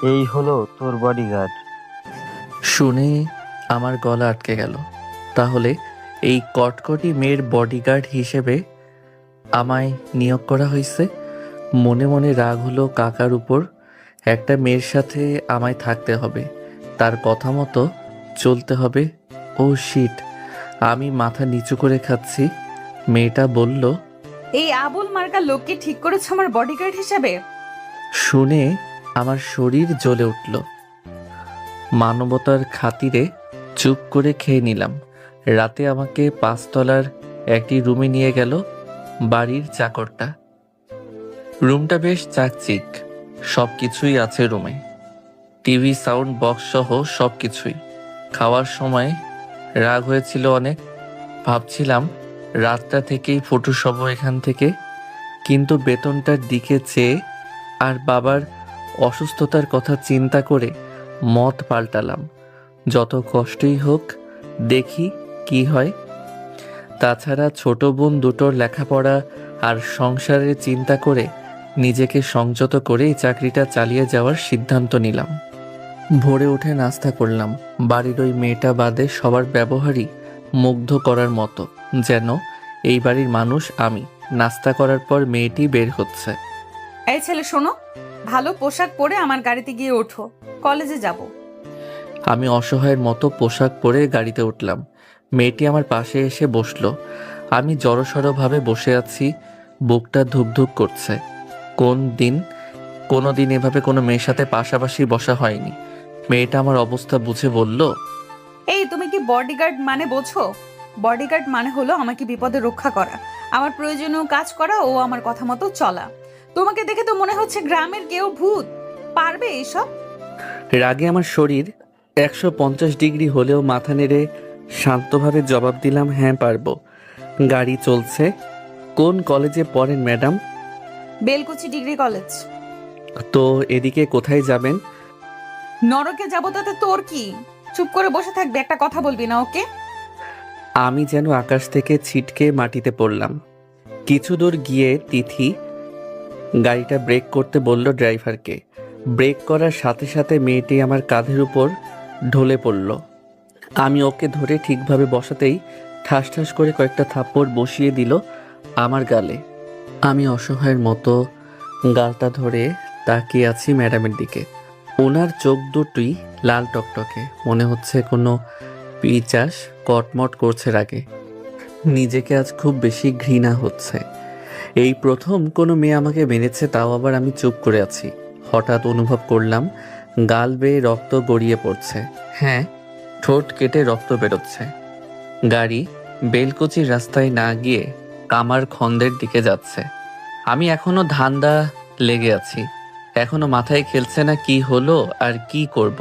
এই হলো তোর বডিগার্ড। শুনে আমার গলা আটকে গেল। তাহলে এই কটকটি মেয়ের বডিগার্ড হিসেবে আমায় নিয়োগ করা হয়েছে। মনে মনে রাগ হলো কাকার উপর। একটা মেয়ের সাথে আমায় থাকতে হবে, তার কথা মতো চলতে হবে। ও শিট, আমি মাথা নিচু করে খাচ্ছি। মেয়েটা বলল, এই আবুল মার্কা লোককে ঠিক করেছো আমার বডিগার্ড হিসেবে? শুনে আমার শরীর জ্বলে উঠল। মানবতার খাতিরে চুপ করে খেয়ে নিলাম। রাতে আমাকে 5 তলার একটি রুমে নিয়ে গেল বাড়ির চাকরটা। রুমটা বেশ চাকচিক, সব কিছুই আছে রুমে, টিভি, সাউন্ড বক্স সহ সব কিছুই। খাওয়ার সময় রাগ হয়েছিল অনেক। ভাবছিলাম রাতটা থেকেই ফটো সব এখান থেকে, কিন্তু বেতনটার দিকে চেয়ে আর বাবার অসুস্থতার কথা চিন্তা করে মত পাল্টালাম। যত কষ্টই হোক, দেখি কি হয়। তাছাড়া ছোট বোন দুটোর লেখাপড়া আর সংসারের চিন্তা করে নিজেকে সংযত করে এই চাকরিটা চালিয়ে যাওয়ার সিদ্ধান্ত নিলাম। ভোরে উঠে নাস্তা করলাম। বাড়ির ওই মেয়েটা বাদে সবার ব্যবহারই মুগ্ধ করার মতো, যেন এই বাড়ির মানুষ আমি। নাস্তা করার পর মেয়েটি বের হচ্ছে। এই ছেলে শোনো, ভালো পোশাক পরে আমার গাড়িতে গিয়ে ওঠো, কলেজে যাব। আমি অসহায়ের মতো পোশাক পরে গাড়িতে উঠলাম। মেয়েটি আমার পাশে এসে বসলো। আমি জড়সড়ভাবে বসে আছি, বুকটা ধুকধুক করছে। কোনো দিন এভাবে কোনো মেয়ের সাথে পাশাপাশি বসা হয়নি। মেয়েটা আমার অবস্থা বুঝে বলল, এই তুমি কি বডিগার্ড মানে বোঝো? বডিগার্ড মানে হলো আমাকে বিপদে রক্ষা করা, আমার প্রয়োজনীয় কাজ করা ও আমার কথা মতো চলা। তোমাকে দেখে তো মনে হচ্ছে গ্রামের কেউ ভূত, পারবে এইসব? রাগে আমার শরীর 150 ডিগ্রি হলেও মাথা নেড়ে শান্তভাবে জবাব দিলাম, হ্যাঁ পারবো। গাড়ি চলছে। কোন কলেজে পড়েন ম্যাডাম? Belkuchi degree college. তো এদিকে কোথায় যাবেন? নরকে যাবো তাতে তোর কি? চুপ করে বসে থাকবে, একটা কথা বলবি না, ওকে? আমি যেন আকাশ থেকে ছিটকে মাটিতে পড়লাম। কিছু দূর গিয়ে তিথি গাড়িটা ব্রেক করতে বলল ড্রাইভারকে। ব্রেক করার সাথে সাথে মেয়েটি আমার কাঁধের উপর ঢলে পড়ল। আমি ওকে ধরে ঠিকভাবে বসাতেই ঠাস ঠাস করে কয়েকটা থাপ্পড় বসিয়ে দিল আমার গালে। আমি অসহায়ের মতো গালটা ধরে তাকিয়ে আছি ম্যাডামের দিকে। ওনার চোখ দুটোই লাল টকটকে, মনে হচ্ছে কোনো পিচাস কটমট করছে রাগে। নিজেকে আজ খুব বেশি ঘৃণা হচ্ছে। এই প্রথম কোনো মেয়ে আমাকে মেরেছে, তাও আবার আমি চুপ করে আছি। হঠাৎ অনুভব করলাম গাল বেয়ে রক্ত গড়িয়ে পড়ছে। হ্যাঁ, ঠোঁট কেটে রক্ত বেরোচ্ছে। গাড়ি বেলকুচির রাস্তায় না গিয়ে কামার খন্দের দিকে যাচ্ছে। আমি এখনো ধান্দা লেগে আছি, এখনো মাথায় খেলছে না কি হলো আর কি করব।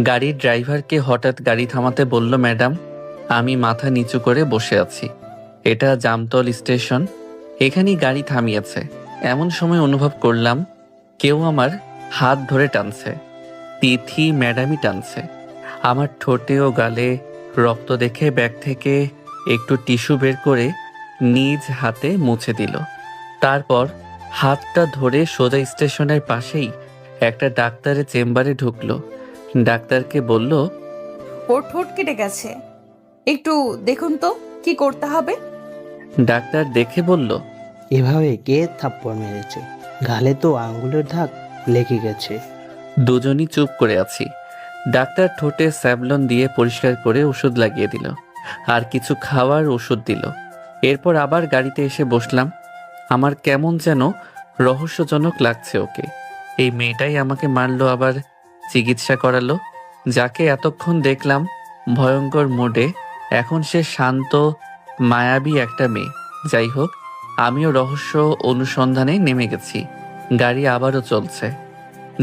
গাড়ির ড্রাইভারকে হঠাৎ গাড়ি থামাতে বলল, ম্যাডাম, আমি মাথা নিচু করে বসে আছি, এটা জামতল স্টেশন, এখানেই গাড়ি থামিয়েছে। এমন সময় অনুভব করলাম কেউ আমার হাত ধরে টানছে। তিথি ম্যাডামই টানছে। আমার ঠোঁটে ও গালে রক্ত দেখে ব্যাগ থেকে একটু টিস্যু বের করে নিজ হাতে মুছে দিল। তারপর হাতটা ধরে সোজা স্টেশনের পাশেই একটা ডাক্তারের চেম্বারে ঢুকলো। ডাক্তারকে বলল, ওর ঠোঁট কেটে গেছে, একটু দেখুন তো কি করতে হবে। ডাক্তার দেখে বলল, এভাবে কে থাপ্পড় মেরেছে? গালে তো আঙ্গুলের দাগ লেগে গেছে। দুজনই চুপ করে আছি। ডাক্তার ঠোঁটে স্যাভলন দিয়ে পরিষ্কার করে ওষুধ লাগিয়ে দিল, আর কিছু খাওয়ার ওষুধ দিল। এরপর আবার গাড়িতে এসে বসলাম। আমার কেমন যেন রহস্যজনক লাগছে ওকে। এই মেয়েটাই আমাকে মারলো, আবার চিকিৎসা করালো। যাকে এতক্ষণ দেখলাম ভয়ঙ্কর মোডে, এখন সে শান্ত মায়াবী একটা মেয়ে। যাই হোক, আমিও রহস্য অনুসন্ধানে নেমে গেছি। গাড়ি আবারও চলছে।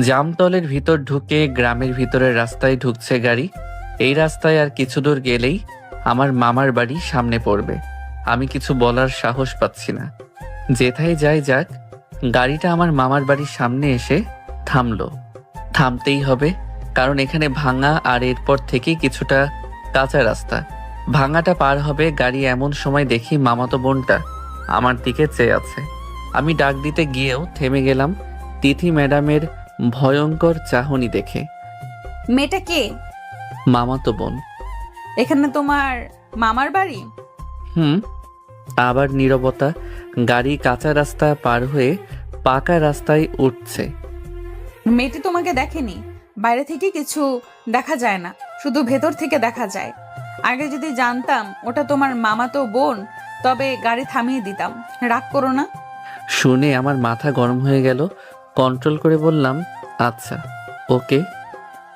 জামতলের ভিতর ঢুকে গ্রামের ভিতরের রাস্তায় ঢুকছে গাড়ি। এই রাস্তায় আর কিছু দূর গেলেই আমার মামার বাড়ি সামনে পড়বে। আমি কিছু বলার সাহস পাচ্ছি না। যেথায় যাই যাক, গাড়িটা আমার মামার বাড়ির সামনে এসে থামলো। থামতেই হবে, কারণ এখানে ভাঙা, আর এরপর থেকেই কিছুটা কাঁচা রাস্তা। ভাঙাটা পার হবে গাড়ি, এমন সময় দেখি মামাতো বোনটা আমার দিকে চেয়ে আছে। আমি ডাক দিতে গিয়েও থেমে গেলাম। তিথি ম্যাডামের ভয়ঙ্কর চাহনি দেখে। মেয়েটা কে? মামাতো বোন। এখানে তোমার মামার বাড়ি? হুম। আবার নীরবতা। গাড়ি কাঁচা রাস্তা পার হয়ে পাকা রাস্তায় উঠছে। মেয়েটি তোমাকে দেখেনি, বাইরে থেকে কিছু দেখা যায় না, শুধু ভেতর থেকে দেখা যায়। আগে যদি জানতাম ওটা তোমার মামাতো বোন, তবে গাড়ি থামিয়ে দিতাম। রাগ করো না। শুনে আমার মাথা গরম হয়ে গেল। কন্ট্রোল করে বললাম, আচ্ছা, ওকে।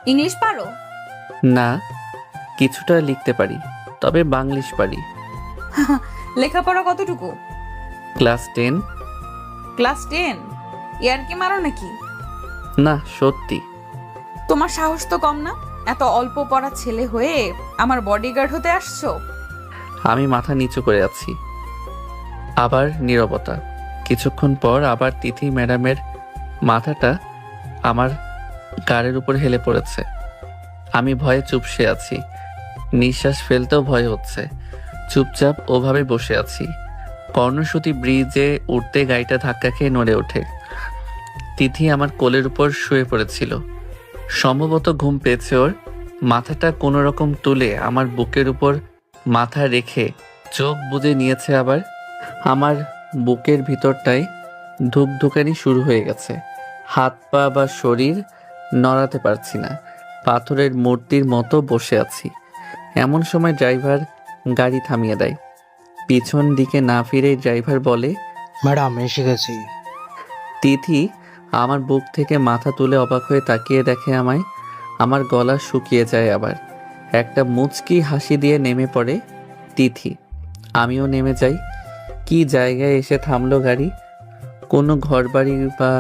ইংলিশ পারো? না, কিছুটা লিখতে পারি, তবে বাংলিশ পারি। লেখাপড়া কতটুকু? ক্লাস 10। ক্লাস 10? ইয়ার কি মারো নাকি? না, সত্যি। তোমার সাহস তো কম না, এত অল্প পড়া ছেলে হয়ে আমার বডিগার্ড হতে আসছো। আমি মাথা নিচু করে আছি। আবার নীরবতা। কিছুক্ষণ পর আবার তিথি ম্যাডামের মাথাটা আমার গাড়ির উপর হেলে পড়েছে। আমি ভয়ে চুপসে আছি, নিঃশ্বাস ফেলতেও ভয় হচ্ছে। চুপচাপ ওভাবে বসে আছি। কর্ণসূতি ব্রিজে উঠতে গাড়িটা ধাক্কা খেয়ে নড়ে ওঠে। তিথি আমার কোলের উপর শুয়ে পড়েছিল। সম্ভবত ঘুম পেয়েছে ওর। মাথাটা কোনো রকম তুলে আমার বুকের উপর মাথা রেখে চোখ বুজে নিয়েছে। আবার আমার বুকের ভিতরটায় ধুকধুকানি শুরু হয়ে গেছে। হাত পা বা শরীর নড়াতে পারছি না, পাথরের মূর্তির মতো বসে আছি। এমন সময় ড্রাইভার গাড়ি থামিয়ে দেয়। পিছন দিকে না ফিরে ড্রাইভার বলে, ম্যাডাম এসে গেছি। তিথি আমার বুক থেকে মাথা তুলে অবাক হয়ে তাকিয়ে দেখে আমায়। আমার গলা শুকিয়ে যায়। আবার একটা মুচকি হাসি দিয়ে নেমে পড়ে তিথি। আমিও নেমে যাই। কি জায়গায় এসে থামলো গাড়ি। কোনো ঘরবাড়ি বা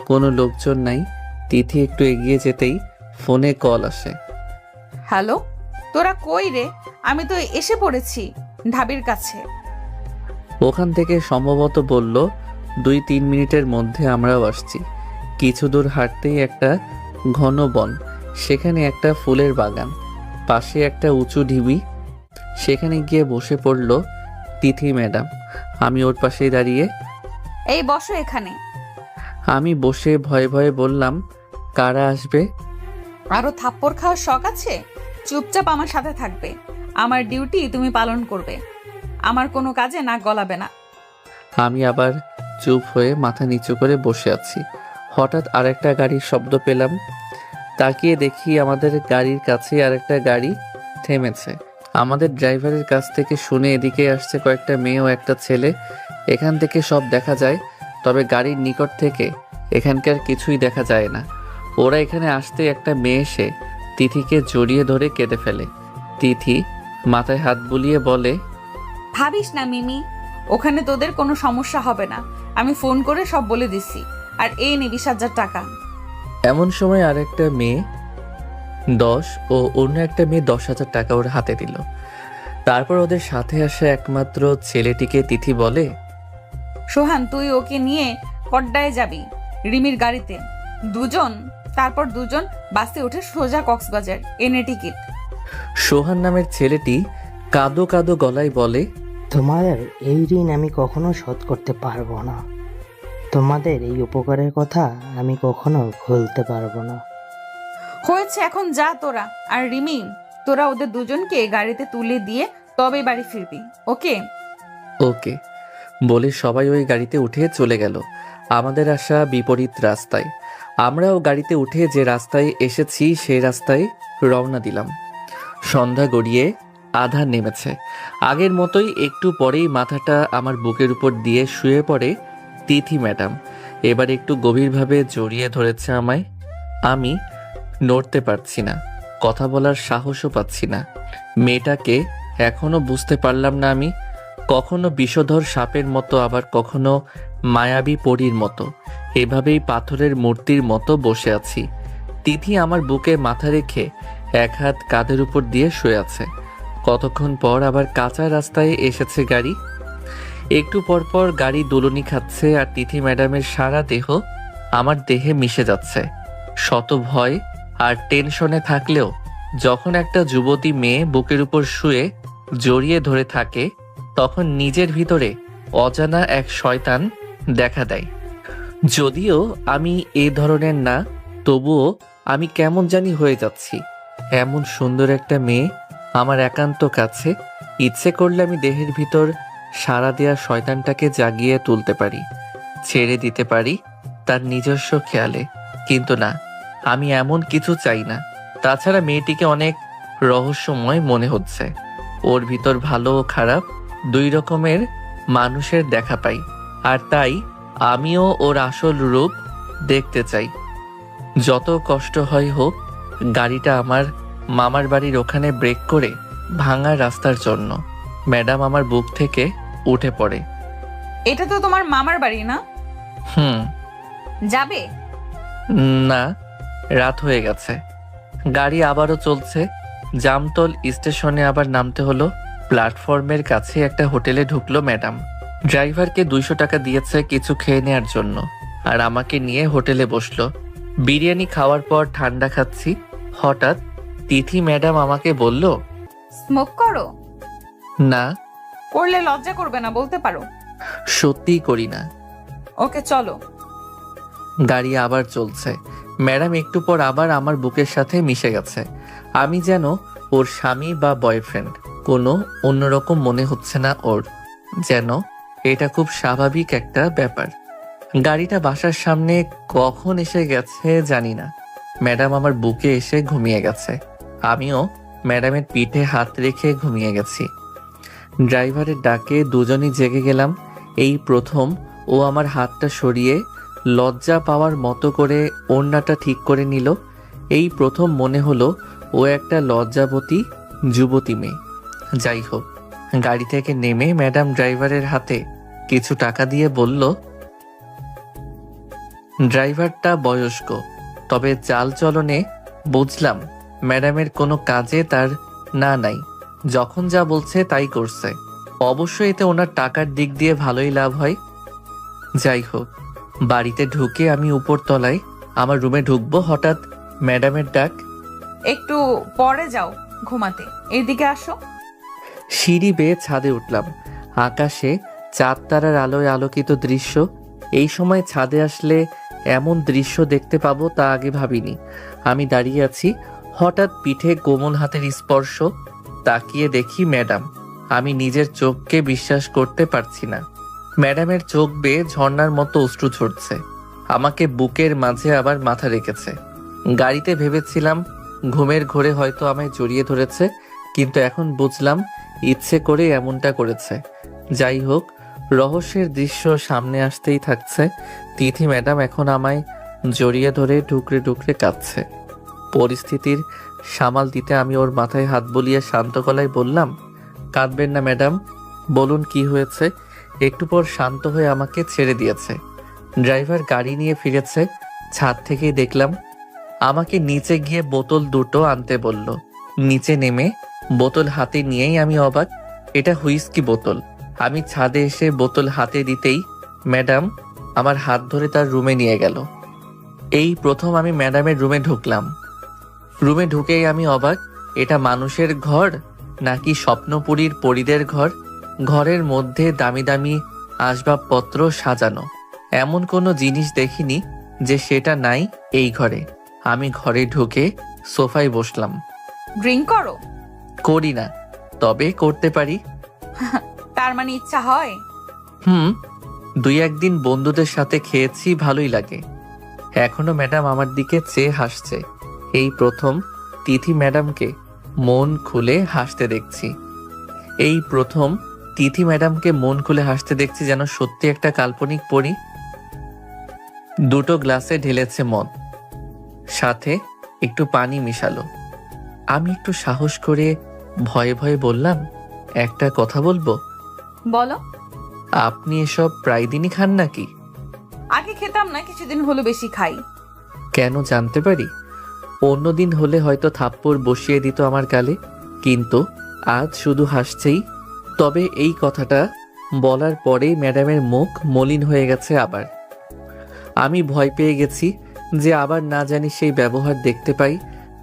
কোনো লোকজন নাই। তিথি একটু এগিয়ে যেতেই ফোনে কল আসে। হ্যালো, তোরা কই রে? আমি তো এসে পড়েছি ঢাবির কাছে। ওখান থেকে সম্ভবত বলল 2-3 মিনিটের মধ্যে আমরাও আসছি। কিছু দূর হাঁটতেই একটা ঘন বন, সেখানে একটা ফুলের বাগান, পাশে একটা উঁচু ঢিবি। সেখানে গিয়ে বসে পড়ল তিথি ম্যাডাম। আমি ওর পাশেই দাঁড়িয়ে। এই বসো এখানে। আমি বসে ভয়ে ভয়ে বললাম, কারা আসবে? আরো থাপ্পড় খাওয়ার শখ আছে? চুপচাপ আমার সাথে থাকবে। আমার ডিউটি তুমি পালন করবে। আমার কোনো কাজে নাক গলাবে না। আমি আবার চুপ হয়ে মাথা নিচু করে বসে আছি। হঠাৎ আরেকটা গাড়ির শব্দ পেলাম। তাকিয়ে দেখি আমাদের গাড়ির কাছে আরেকটা গাড়ি থেমেছে। আমাদের ড্রাইভারের কাছ থেকে শুনে এদিকে আসছে কয়েকটা মেয়ে ও একটা ছেলে। এখান থেকে সব দেখা যায়, তবে গাড়ির নিকট থেকে এখানকার কিছুই দেখা যায় না। ওরা এখানে আসতে একটা মেয়ে এসে তিথিকে জড়িয়ে ধরে কেঁদে ফেলে। তিথি মাথায় হাত বুলিয়ে বলে, ভাবিস না মিমি, ওখানে তোদের কোনো সমস্যা হবে না। আমি ফোন করে সব বলে দিছি। আর এই নে 20,000 টাকা। এমন সময় আরেকটা মেয়ে 10 ও অন্য একটা মেয়ে 10,000 টাকা ওর হাতে দিল। তারপর ওদের সাথে আসা একমাত্র ছেলেটিকে তিথি বলে, সোহান, তুই ওকে নিয়ে কড্ডায় যাবি রিমির গাড়িতে। তারপর দুজন বাসে উঠে সোজা কক্সবাজার। এনে টিকিট। সোহান নামের ছেলেটি কাঁদো কাঁদো গলায় বলে, তোমাদের এই ঋণ আমি কখনো শোধ করতে পারবো না। তোমাদের এই উপকারের কথা আমি কখনো ভুলতে পারবো না। হয়েছে, এখন যা তোরা। আর রিমি, তোরা ওদের দুজনকে গাড়িতে তুলে দিয়ে তবে বাড়ি ফিরবি, ওকে? ওকে বলে সবাই ওই গাড়িতে উঠে চলে গেল আমাদের আসা বিপরীত রাস্তায়। আমরাও গাড়িতে উঠে যে রাস্তায় এসেছি সেই রাস্তায় রওনা দিলাম। সন্ধ্যা গড়িয়ে আধার নেমেছে। আগের মতোই একটু পরেই মাথাটা আমার বুকের উপর দিয়ে শুয়ে পড়ে তিথি ম্যাডাম। এবার একটু গভীরভাবে জড়িয়ে ধরেছে আমায়। আমি নড়তে পারছি না, কথা বলার সাহসও পাচ্ছি না। মেয়েটাকে এখনো বুঝতে পারলাম না আমি। কখনো বিষধর সাপের মতো, আবার কখনো মায়াবী পরীর মতো। এভাবেই পাথরের মূর্তির মতো বসে আছি। তিথি আমার বুকে মাথা রেখে এক হাত কাঁধের উপর দিয়ে শুয়ে আছে। কতক্ষণ পর আবার কাঁচা রাস্তায় এসেছে গাড়ি। একটু পর পর গাড়ি দোলনি খাচ্ছে আর তিথি ম্যাডামের সারা দেহ আমার দেহে মিশে যাচ্ছে। শত ভয় আর টেনশনে থাকলেও যখন একটা যুবতী মেয়ে বুকের উপর শুয়ে জড়িয়ে ধরে থাকে, তখন নিজের ভিতরে অজানা এক শয়তান দেখা দেয়। যদিও আমি এই ধরনের না, তবুও আমি কেমন জানি হয়ে যাচ্ছি। এমন সুন্দর একটা মেয়ে আমার একান্ত কাছে, ইচ্ছে করলে আমি দেহের ভিতর সাড়া দেওয়া শয়তানটাকে জাগিয়ে তুলতে পারি, ছেড়ে দিতে পারি তার নিজস্ব খেয়ালে। কিন্তু না, আমি এমন কিছু চাই না। তাছাড়া মেয়েটিকে অনেক রহস্যময় মনে হচ্ছে। ওর ভিতর ভালো ও খারাপ দুই রকমের মানুষের দেখা পাই, আর তাই আমিও ওর আসল রূপ দেখতে চাই। যত কষ্ট হয় হোক, গাড়িটা আমার মামার বাড়ির ওখানে ব্রেক করে ভাঙা রাস্তার জন্য ম্যাডাম আমার বুক থেকে উঠে পড়ে। এটা তো তোমার মামার বাড়ি না? হুম। যাবে? না, রাত হয়ে গেছে। গাড়ি আবারও চলছে। জামতল স্টেশনে আবার নামতে হলো। প্ল্যাটফর্মের কাছে একটা হোটেলে ঢুকলো ম্যাডাম। ড্রাইভারকে 200 টাকা দিয়েছে কিছু খেয়ে নেওয়ার জন্য, আর আমাকে নিয়ে হোটেলে বসলো। বিরিয়ানি খাওয়ার পর ঠান্ডা খাচ্ছি। হঠাৎ তিথি ম্যাডাম আমাকে বলল, স্মোক করো? না। করলে লজ্জা করবে না, বলতে পারো। সত্যিই করি না। ওকে চলো। গাড়ি আবার চলছে। ম্যাডাম একটু পর আবার আমার বুকের সাথে মিশে গেছে। আমি যেন ওর স্বামী বা বয়ফ্রেন্ড। কোনো অন্যরকম মনে হচ্ছে না ওর, যেন এটা খুব স্বাভাবিক একটা ব্যাপার। গাড়িটা বাসার সামনে কখন এসে গেছে জানি না। ম্যাডাম আমার বুকে এসে ঘুমিয়ে গেছে। আমিও ম্যাডামের পিঠে হাত রেখে ঘুমিয়ে গেছি। ড্রাইভারের ডাকে দুজনই জেগে গেলাম। এই প্রথম ও আমার হাতটা সরিয়ে লজ্জা পাওয়ার মতো করে ওড়নাটা ঠিক করে নিল। এই প্রথম মনে হলো ও একটা লজ্জাবতী যুবতী মেয়ে। যাই হোক, গাড়ি থেকে নেমে ম্যাডাম ড্রাইভারের হাতে কিছু টাকা দিয়ে বলল, ড্রাইভারটা বয়স্ক, তবে চাল চলনে বুঝলাম ম্যাডামের কোনো কাজে তার না নাই। যখন যা বলছে তাই করছে। অবশ্যই এতে ওনার টাকার দিক দিয়ে ভালোই লাভ হয়। যাই হোক, বাড়িতে ঢুকে আমি উপর তলায় আমার রুমে ঢুকবো, হঠাৎ ম্যাডামের ডাক, একটু পরে যাও ঘুমাতে, এদিকে আসো। সিঁড়ি বেয়ে ছাদে উঠলাম। আকাশে চাঁদ তারার আলোয় আলোকিত দৃশ্য। এই সময় ছাদে আসলে এমন দৃশ্য দেখতে পাবো তা আগে ভাবিনি। আমি দাঁড়িয়ে আছি, হঠাৎ পিঠে কোমল হাতের স্পর্শ। তাকিয়ে দেখি ম্যাডাম। আমি নিজের চোখকে বিশ্বাস করতে পারছি না। ম্যাডামের চোখ বেয়ে ঝর্ণার মতো অশ্রু ঝরছে। আমাকে বুকের মাঝে আবার মাথা রেখেছে। গাড়িতে ভেবেছিলাম ঘুমের ঘোরে হয়তো আমায় জড়িয়ে ধরেছে, কিন্তু এখন বুঝলাম ইচ্ছে করে এমনটা করেছে। যাই হোক, রহস্যের দৃশ্য সামনে আসতেই থাকছে। তিথি ম্যাডাম এখন আমায় জড়িয়ে ধরে টুকরে টুকরে কাঁদছে। পরিস্থিতির সামাল দিতে আমি ওর মাথায় হাত বুলিয়ে শান্ত গলায় বললাম, কাঁদবেন না ম্যাডাম, বলুন কি হয়েছে। একটু পর শান্ত হয়ে আমাকে ছেড়ে দিয়েছে। ড্রাইভার গাড়ি নিয়ে ফিরেছে। ছাদ থেকেই দেখলাম। আমাকে নিচে গিয়ে বোতল দুটো আনতে বলল। নিচে নেমে বোতল হাতে নিয়েই আমি অবাক। এটা হুইস্কি বোতল। আমি ছাদে এসে বোতল হাতে দিতেই ম্যাডাম আমার হাত ধরে তার রুমে নিয়ে গেল। এই প্রথম আমি ম্যাডামের রুমে ঢুকলাম। রুমে ঢুকেই আমি অবাক, এটা মানুষের ঘর নাকি স্বপ্নপুরীর পরীদের ঘর। ঘরের মধ্যে দামি দামি আসবাবপত্র সাজানো, এমন কোনো জিনিস দেখিনি যে সেটা নাই এই ঘরে। আমি ঘরে ঢুকে সোফায় বসলাম। ড্রিঙ্ক করো? করি না, তবে করতে পারি। তার মানে ইচ্ছা হয়? হুম, 2-1 দিন বন্ধুদের সাথে খেয়েছি, ভালোই লাগে। এখনো ম্যাডাম আমার দিকে চেয়ে হাসছে। এই প্রথম তিথি ম্যাডামকে মন খুলে হাসতে দেখছি। এই প্রথম তিথি ম্যাডামকে মন খুলে হাসতে দেখছি, যেন সত্যি একটা কাল্পনিক পরী। দুটো গ্লাসে ঢেলেছে মদ, সাথে একটু পানি মিশালো। আমি একটু সাহস করে ভয়ে ভয়ে বললাম, একটা কথা বলবো? বলো। আপনি এসব প্রায় দিনই খান নাকি? আগে খেতাম না, কিছুদিন হলো বেশি খাই। কেন জানতে পারি? অন্যদিন হলে হয়তো থাপ্পড় বসিয়ে দিত আমার গালে, কিন্তু আজ শুধু হাসছেই। তবে এই কথাটা বলার পরেই ম্যাডামের মুখ মলিন হয়ে গেছে আবার। আমি ভয় পেয়ে গেছি যে আবার না জানি সেই ব্যবহার দেখতে পাই।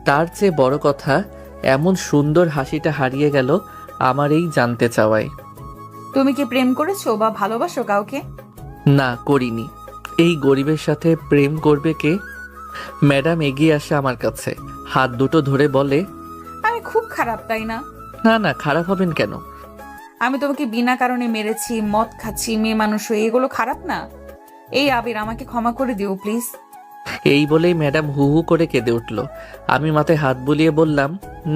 তার চেয়ে বড় কথা, এমন সুন্দর হাসিটা হারিয়ে গেল আমার এই জানতে চাওয়ায়। তুমি কি প্রেম করেছো বা ভালোবাসো কাউকে? না, করিনি। এই গরিবের সাথে প্রেম করবে কে? ম্যাডাম এগিয়ে আসে আমার কাছে, হাত দুটো ধরে বলে, আমি খুব খারাপ তাই না? না না, খারাপ হবেন কেন? আমি তোমাকে বিনা কারণে মেরেছি, মদ খাচ্ছি, মেয়ে মানুষ হয়ে, এগুলো খারাপ না? এই আবির, আমাকে ক্ষমা করে দিও প্লিজ। এই বলেই ম্যাডাম হু হু করে কেঁদে উঠল। আমি মাথায় হাত বুলিয়ে বললাম,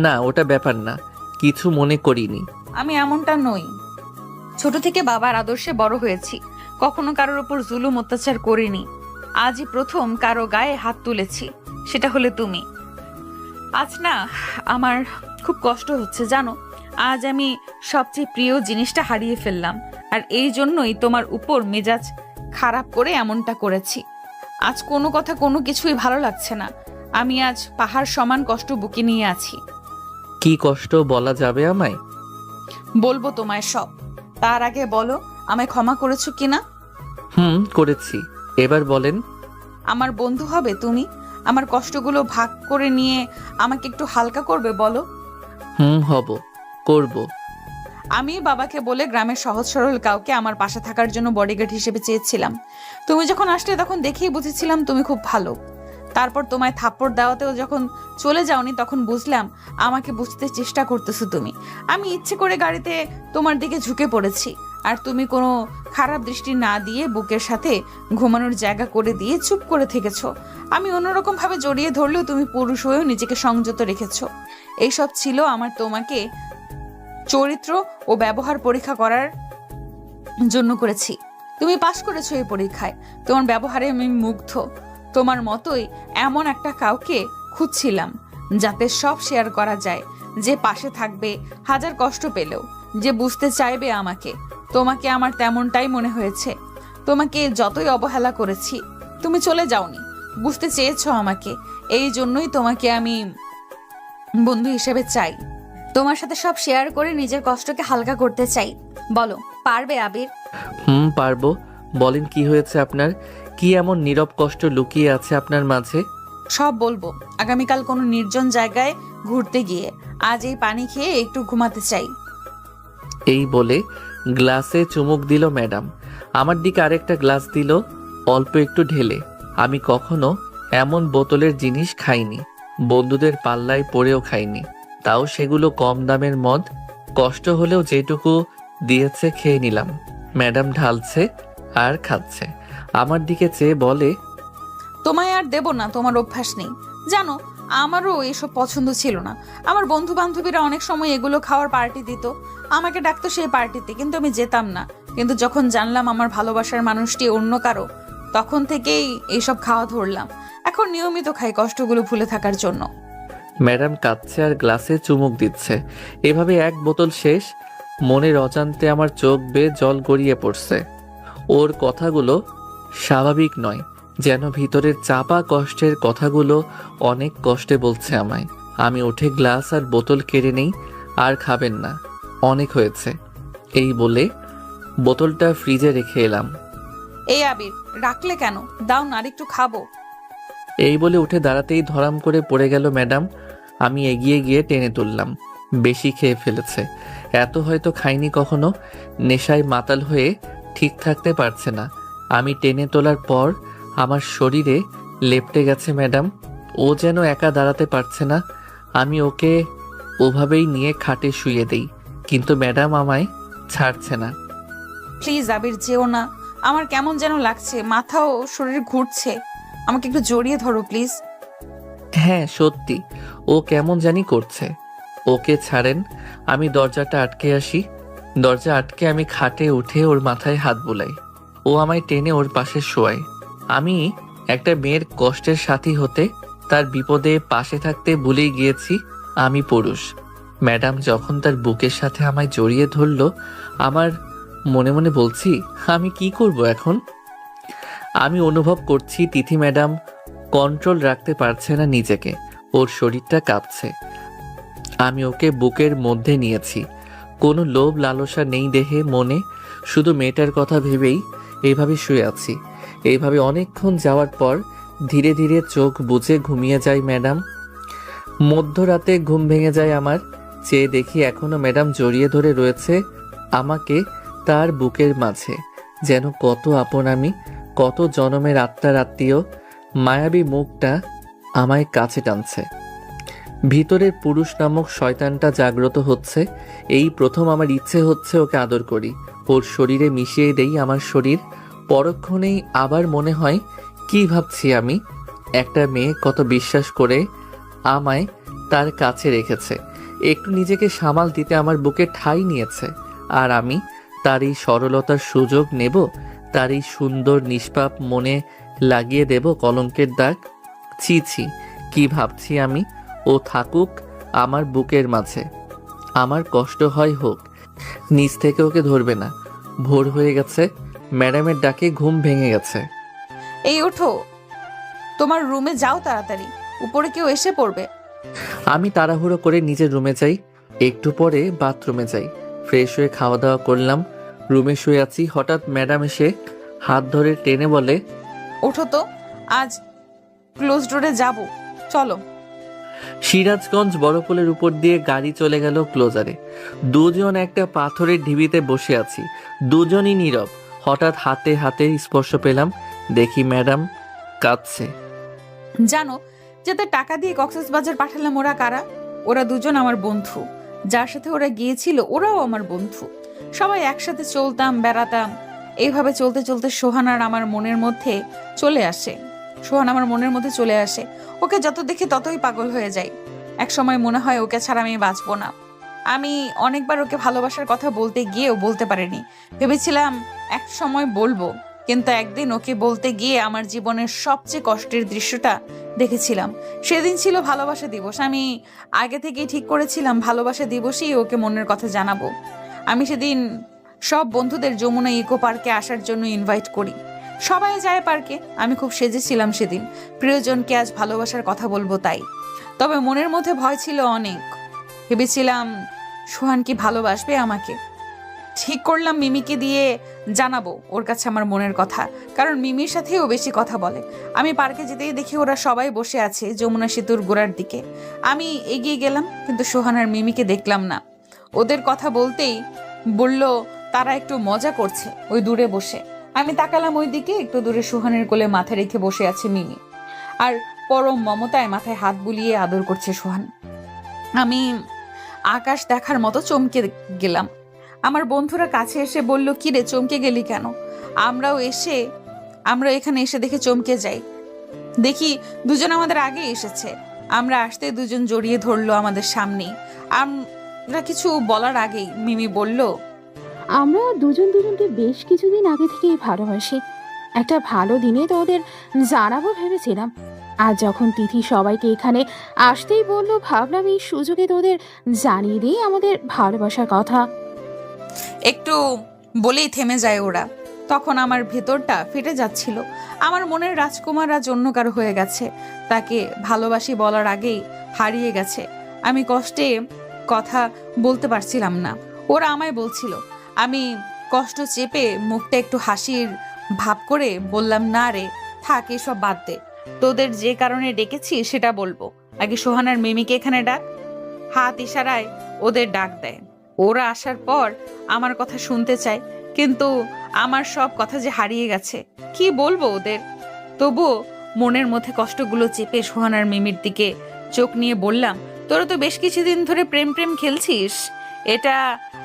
না ওটা ব্যাপার না, কিছু মনে করিনি। আমি এমনটা নই। ছোট থেকে বাবার আদর্শে বড় হয়েছি, কখনো কারোর উপর জুলুম অত্যাচার করিনি। আজই প্রথম কারো গায়ে হাত তুলেছি, সেটা হলে তুমি। আজ না আমার খুব কষ্ট হচ্ছে জানো। আজ আমি সবচেয়ে প্রিয় জিনিসটা হারিয়ে ফেললাম, আর এই জন্যই তোমার উপর মেজাজ খারাপ করে এমনটা করেছি। আজ কোনো কথা কোনো কিছুই ভালো লাগছে না। আমি আজ পাহাড় সমান কষ্ট বুকে নিয়ে আছি। কি কষ্ট বলা যাবে আমায়? বলবো তোমায় সব। তার আগে বলো, আমায় ক্ষমা করেছো কিনা? করেছি। এবার বলেন। আমার বন্ধু হবে তুমি? আমার কষ্টগুলো ভাগ করে নিয়ে আমাকে একটু হালকা করবে বলো? হব, করব। আমি বাবাকে বলে গ্রামের সহজ সরল কাউকে আমার পাশে থাকার জন্য বডিগার্ড হিসেবে চেয়েছিলাম। তুমি যখন আসলে তখন দেখেই বুঝেছিলাম তুমি খুব ভালো। তারপর তোমায় থাপ্পড় দেওয়াতেও যখন চলে যাওনি তখন বুঝলাম আমাকে বুঝতে চেষ্টা করতেছো তুমি। আমি ইচ্ছে করে গাড়িতে তোমার দিকে ঝুঁকে পড়েছি, আর তুমি কোনো খারাপ দৃষ্টি না দিয়ে বুকের সাথে ঘুমানোর জায়গা করে দিয়ে চুপ করে থেকেছো। আমি অন্যরকম ভাবে জড়িয়ে ধরলেও তুমি পুরুষ হয়েও নিজেকে সংযত রেখেছো। এইসব ছিল আমার তোমাকে চরিত্র ও ব্যবহার পরীক্ষা করার জন্য করেছি। তুমি পাশ করেছো এই পরীক্ষায়। তোমার ব্যবহারে আমি মুগ্ধ। তোমার মতোই এমন একটা কাউকে খুঁজছিলাম যাতে সব শেয়ার করা যায়, যে পাশে থাকবে হাজার কষ্ট পেলেও, যে বুঝতে চাইবে আমাকে। তোমাকে আমার তেমনটাই মনে হয়েছে। তোমাকে যতই অবহেলা করেছি তুমি চলে যাওনি, বুঝতে চেয়েছো আমাকে। এই জন্যই তোমাকে আমি বন্ধু হিসেবে চাই। তোমার সাথে সব শেয়ার করে নিজের কষ্টকে হালকা করতে চাই। বলো, পারবে আবির? পারবো। বলেন কি হয়েছে আপনার? কি এমন নীরব কষ্ট লুকিয়ে আছে আপনার মাঝে? সব বলবো আগামীকাল কোনো নির্জন জায়গায় ঘুরতে গিয়ে। আজ এই পানি খেয়ে একটু ঘুমাতে চাই। এই বলে গ্লাসে চুমুক দিল ম্যাডাম। আমার দিকে আরেকটা গ্লাস দিল, অল্প একটু ঢেলে। আমি কখনো এমন বোতলের জিনিস খাইনি, বন্ধুদের পাল্লায় পড়েও খাইনি, তাও সেগুলো কম দামের মদ। কষ্ট হলেও যেটুকু দিয়েছে খেয়ে নিলাম। ম্যাডাম ঢালছে আর খাচ্ছে, আমার দিকে চেয়ে বলে, তোমায় আর দেব না, তোমার অভ্যাস নেই। জানো, আমারও এসব পছন্দ ছিল না। আমার বন্ধু বান্ধবীরা অনেক সময় এগুলো খাওয়ার পার্টি দিত, আমাকে ডাকতো সেই পার্টিতে, কিন্তু আমি যেতাম না। কিন্তু যখন জানলাম আমার ভালোবাসার মানুষটি অন্য কারো, তখন থেকেই এইসব খাওয়া ধরলাম। এখন নিয়মিত খাই কষ্টগুলো ভুলে থাকার জন্য। ম্যাডাম কাঁদছে আর গ্লাসে চুমুক দিচ্ছে। এভাবে এক বোতল শেষ। মনের অজান্তে আমার চোখ বেয়ে জল গড়িয়ে পড়ছে। ওর কথাগুলো স্বাভাবিক নয়, যেন ভিতরের চাপা কষ্টের কথাগুলো অনেক কষ্টে বলছে আমায়। আমি উঠে গ্লাস আর বোতল কেড়ে নেই। আর খাবেন না, অনেক হয়েছে। এই বলে বোতলটা ফ্রিজে রেখে এলাম। এই আবির, রাখলে কেন? দাও না, আর একটু খাবো। এই বলে উঠে দাঁড়াতেই ধরাম করে পড়ে গেল ম্যাডাম। আমি এগিয়ে গিয়ে টেনে তুললাম। বেশি খেয়ে ফেলেছে, এত হয়তো খাইনি কখনো। নেশায় মাতাল হয়ে ঠিক থাকতে পারছে না। আমি টেনে তোলার পর আমার শরীরে লেপ্টে গেছে ম্যাডাম। ও যেন একা দাঁড়াতে পারছে না। আমি ওকে ওভাবেই নিয়ে খাটে শুয়ে দেই, কিন্তু ম্যাডাম আমায় ছাড়ছে না। প্লিজ আবির, যেও না। আমার কেমন যেন লাগছে, মাথা ও শরীর ঘুরছে। আমাকে একটু জড়িয়ে ধরো প্লিজ। হ্যাঁ সত্যি, ও কেমন জানি করছে। ওকে ছাড়েন, আমি দরজাটা আটকে আসি। দরজা আটকে আমি খাটে উঠে ওর মাথায় হাত বুলাই। ও আমায় টেনে ওর পাশে শোয়ায়। আমি একটা মেয়ের কষ্টের সাথী হতে, তার বিপদে পাশে থাকতে ভুলেই গিয়েছি আমি পুরুষ। ম্যাডাম যখন তার বুকের সাথে আমায় জড়িয়ে ধরলো, আমার মনে মনে বলছি, আমি কি করব এখন? আমি অনুভব করছি তিথি ম্যাডাম কন্ট্রোল রাখতে পারছে না নিজেকে, ওর শরীরটা কাঁপছে। আমি ওকে বুকের মধ্যে নিয়েছি। কোনো লোভ লালসা নেই দেহে মনে, শুধু মেয়েটার কথা ভেবেই এইভাবে শুয়ে আছি। এইভাবে অনেকক্ষণ যাওয়ার পর ধীরে ধীরে চোখ বুজে ঘুমিয়ে যায় ম্যাডাম। মধ্যরাতে ঘুম ভেঙে যায় আমার। চেয়ে দেখি এখনো ম্যাডাম জড়িয়ে ধরে রয়েছে আমাকে তার বুকের মাঝে। যেন কত আপন আমি, কত জনমের আত্মার আত্মীয়। মায়াবী মুখটা আমায় কাছে টানছে। ভিতরের পুরুষ নামক শয়তানটা জাগ্রত হচ্ছে। এই প্রথম আমার ইচ্ছে হচ্ছে ওকে আদর করি, ওর শরীরে মিশিয়ে দেই আমার শরীর। পরক্ষণেই আবার মনে হয়, কি ভাবছি আমি? একটা মেয়ে কত বিশ্বাস করে আমায় তার কাছে রেখেছে, একটু নিজেকে সামাল দিতে আমার বুকে ঠাঁই নিয়েছে, আর আমি তার এই সরলতার সুযোগ নেব, তার এই সুন্দর নিষ্পাপ মনে লাগিয়ে দেব কলঙ্কের দাগ। ছি ছি, কি ভাবছি আমি? ও থাকুক আমার বুকের মাঝে, আমার কষ্ট হয় হোক, নিচ থেকে ওকে ধরবে না। ভোর হয়ে গেছে, ম্যাডামের ডাকে ঘুম ভেঙে গেছে। এই ওঠো, তোমার রুমে যাও তাড়াতাড়ি, উপরে কেউ এসে পড়বে। আমি তাড়াহুড়ো করে নিজের রুমে যাই, একটু পরে বাথরুমে যাই, ফ্রেশ হয়ে খাওয়া দাওয়া করলাম, রুমে শুয়ে আছি। হঠাৎ ম্যাডাম এসে হাত ধরে টেনে বলে, ওঠো তো, আজ ক্লোজ ডোরে যাব, চলো। সিরাজগঞ্জ বড়পোলের উপর দিয়ে গাড়ি চলে গেল ক্লোজারে। দুজন একটা পাথরের ঢিবিতে বসে আছি, দুজনই নীরব। হঠাৎ হাতে হাতে স্পর্শ পেলাম, দেখি ম্যাডাম কাঁদছে। জানো, যাতে টাকা দিয়ে কক্সবাজার পাঠালাম ওরা কারা? ওরা দুজন আমার বন্ধু। যার সাথে ওরা গিয়েছিল ওরাও আমার বন্ধু। সবাই একসাথে চলতাম, বেড়াতাম। এইভাবে চলতে চলতে সোহান আমার মনের মধ্যে চলে আসে। ওকে যত দেখি ততই পাগল হয়ে যাই। এক সময় মনে হয় ওকে ছাড়া আমি বাঁচবো না। আমি অনেকবার ওকে ভালোবাসার কথা বলতে গিয়েও বলতে পারিনি। ভেবেছিলাম এক সময় বলবো, কিন্তু একদিন ওকে বলতে গিয়ে আমার জীবনের সবচেয়ে কষ্টের দৃশ্যটা দেখেছিলাম। সেদিন ছিল ভালোবাসা দিবস। আমি আগে থেকেই ঠিক করেছিলাম ভালোবাসা দিবসেই ওকে মনের কথা জানাবো। আমি সেদিন সব বন্ধুদের যমুনা ইকো পার্কে আসার জন্য ইনভাইট করি। সবাই যায় পার্কে, আমি খুব সেজেছিলাম সেদিন। প্রিয়জনকে আজ ভালোবাসার কথা বলবো তাই। তবে মনের মধ্যে ভয় ছিল অনেক। ভেবেছিলাম সোহান কি ভালোবাসবে আমাকে। ঠিক করলাম মিমিকে দিয়ে জানাবো ওর কাছে আমার মনের কথা, কারণ মিমির সাথেও বেশি কথা বলে। আমি পার্কে যেতেই দেখি ওরা সবাই বসে আছে যমুনা সেতুর গোড়ার দিকে। আমি এগিয়ে গেলাম, কিন্তু সোহান আর মিমিকে দেখলাম না। ওদের কথা বলতেই বলল তারা একটু মজা করছে ওই দূরে বসে। আমি তাকালাম ওই দিকে, একটু দূরে সোহানের কোলে মাথা রেখে বসে আছে মিমি, আর পরম মমতায় মাথায় হাত বুলিয়ে আদর করছে সোহান। আমি আকাশ দেখার মতো চমকে গেলাম। আমার বন্ধুরা কাছে এসে বলল, কি রে চমকে গেলি কেন? আমরা এখানে এসে দেখে চমকে যাই। দেখি দুজন আমাদের আগে এসেছে। আমরা আসতে দুজন জড়িয়ে ধরলো আমাদের সামনেই। আমরা কিছু বলার আগেই মিমি বলল, আমরা দুজন দুজনকে বেশ কিছুদিন আগে থেকেই ভালোবাসি। একটা ভালো দিনে তোদের জানাবো ভেবেছিলাম। আর যখন তিথি সবাইকে এখানে আসতেই বললো, ভাবলাম এই সুযোগে তোদের জানিয়ে দিই আমাদের ভালোবাসার কথা। একটু বলেই থেমে যায় ওরা। তখন আমার ভেতরটা ফেটে যাচ্ছিল। আমার মনের রাজকুমার আজ অন্য কারো হয়ে গেছে, তাকে ভালোবাসি বলার আগেই হারিয়ে গেছে। আমি কষ্টে কথা বলতে পারছিলাম না, ওরা আমায় বলছিল। আমি কষ্ট চেপে মুখটা একটু হাসির ভাব করে বললাম, না রে থাক, এসব বাদ দে। তোদের যে কারণে ডেকেছি সেটা বলবো। আগে সোহানার মিমিকে এখানে ডাক। হাত ইশারায় ওদের ডাক দেয়। ওরা আসার পর আমার কথা শুনতে চায়, কিন্তু আমার সব কথা যে হারিয়ে গেছে, কি বলবো ওদের। তবুও মনের মধ্যে কষ্টগুলো চেপে সোহানার মিমির দিকে চোখ নিয়ে বললাম, তোরা তো বেশ কিছুদিন ধরে প্রেম প্রেম খেলছিস। এটা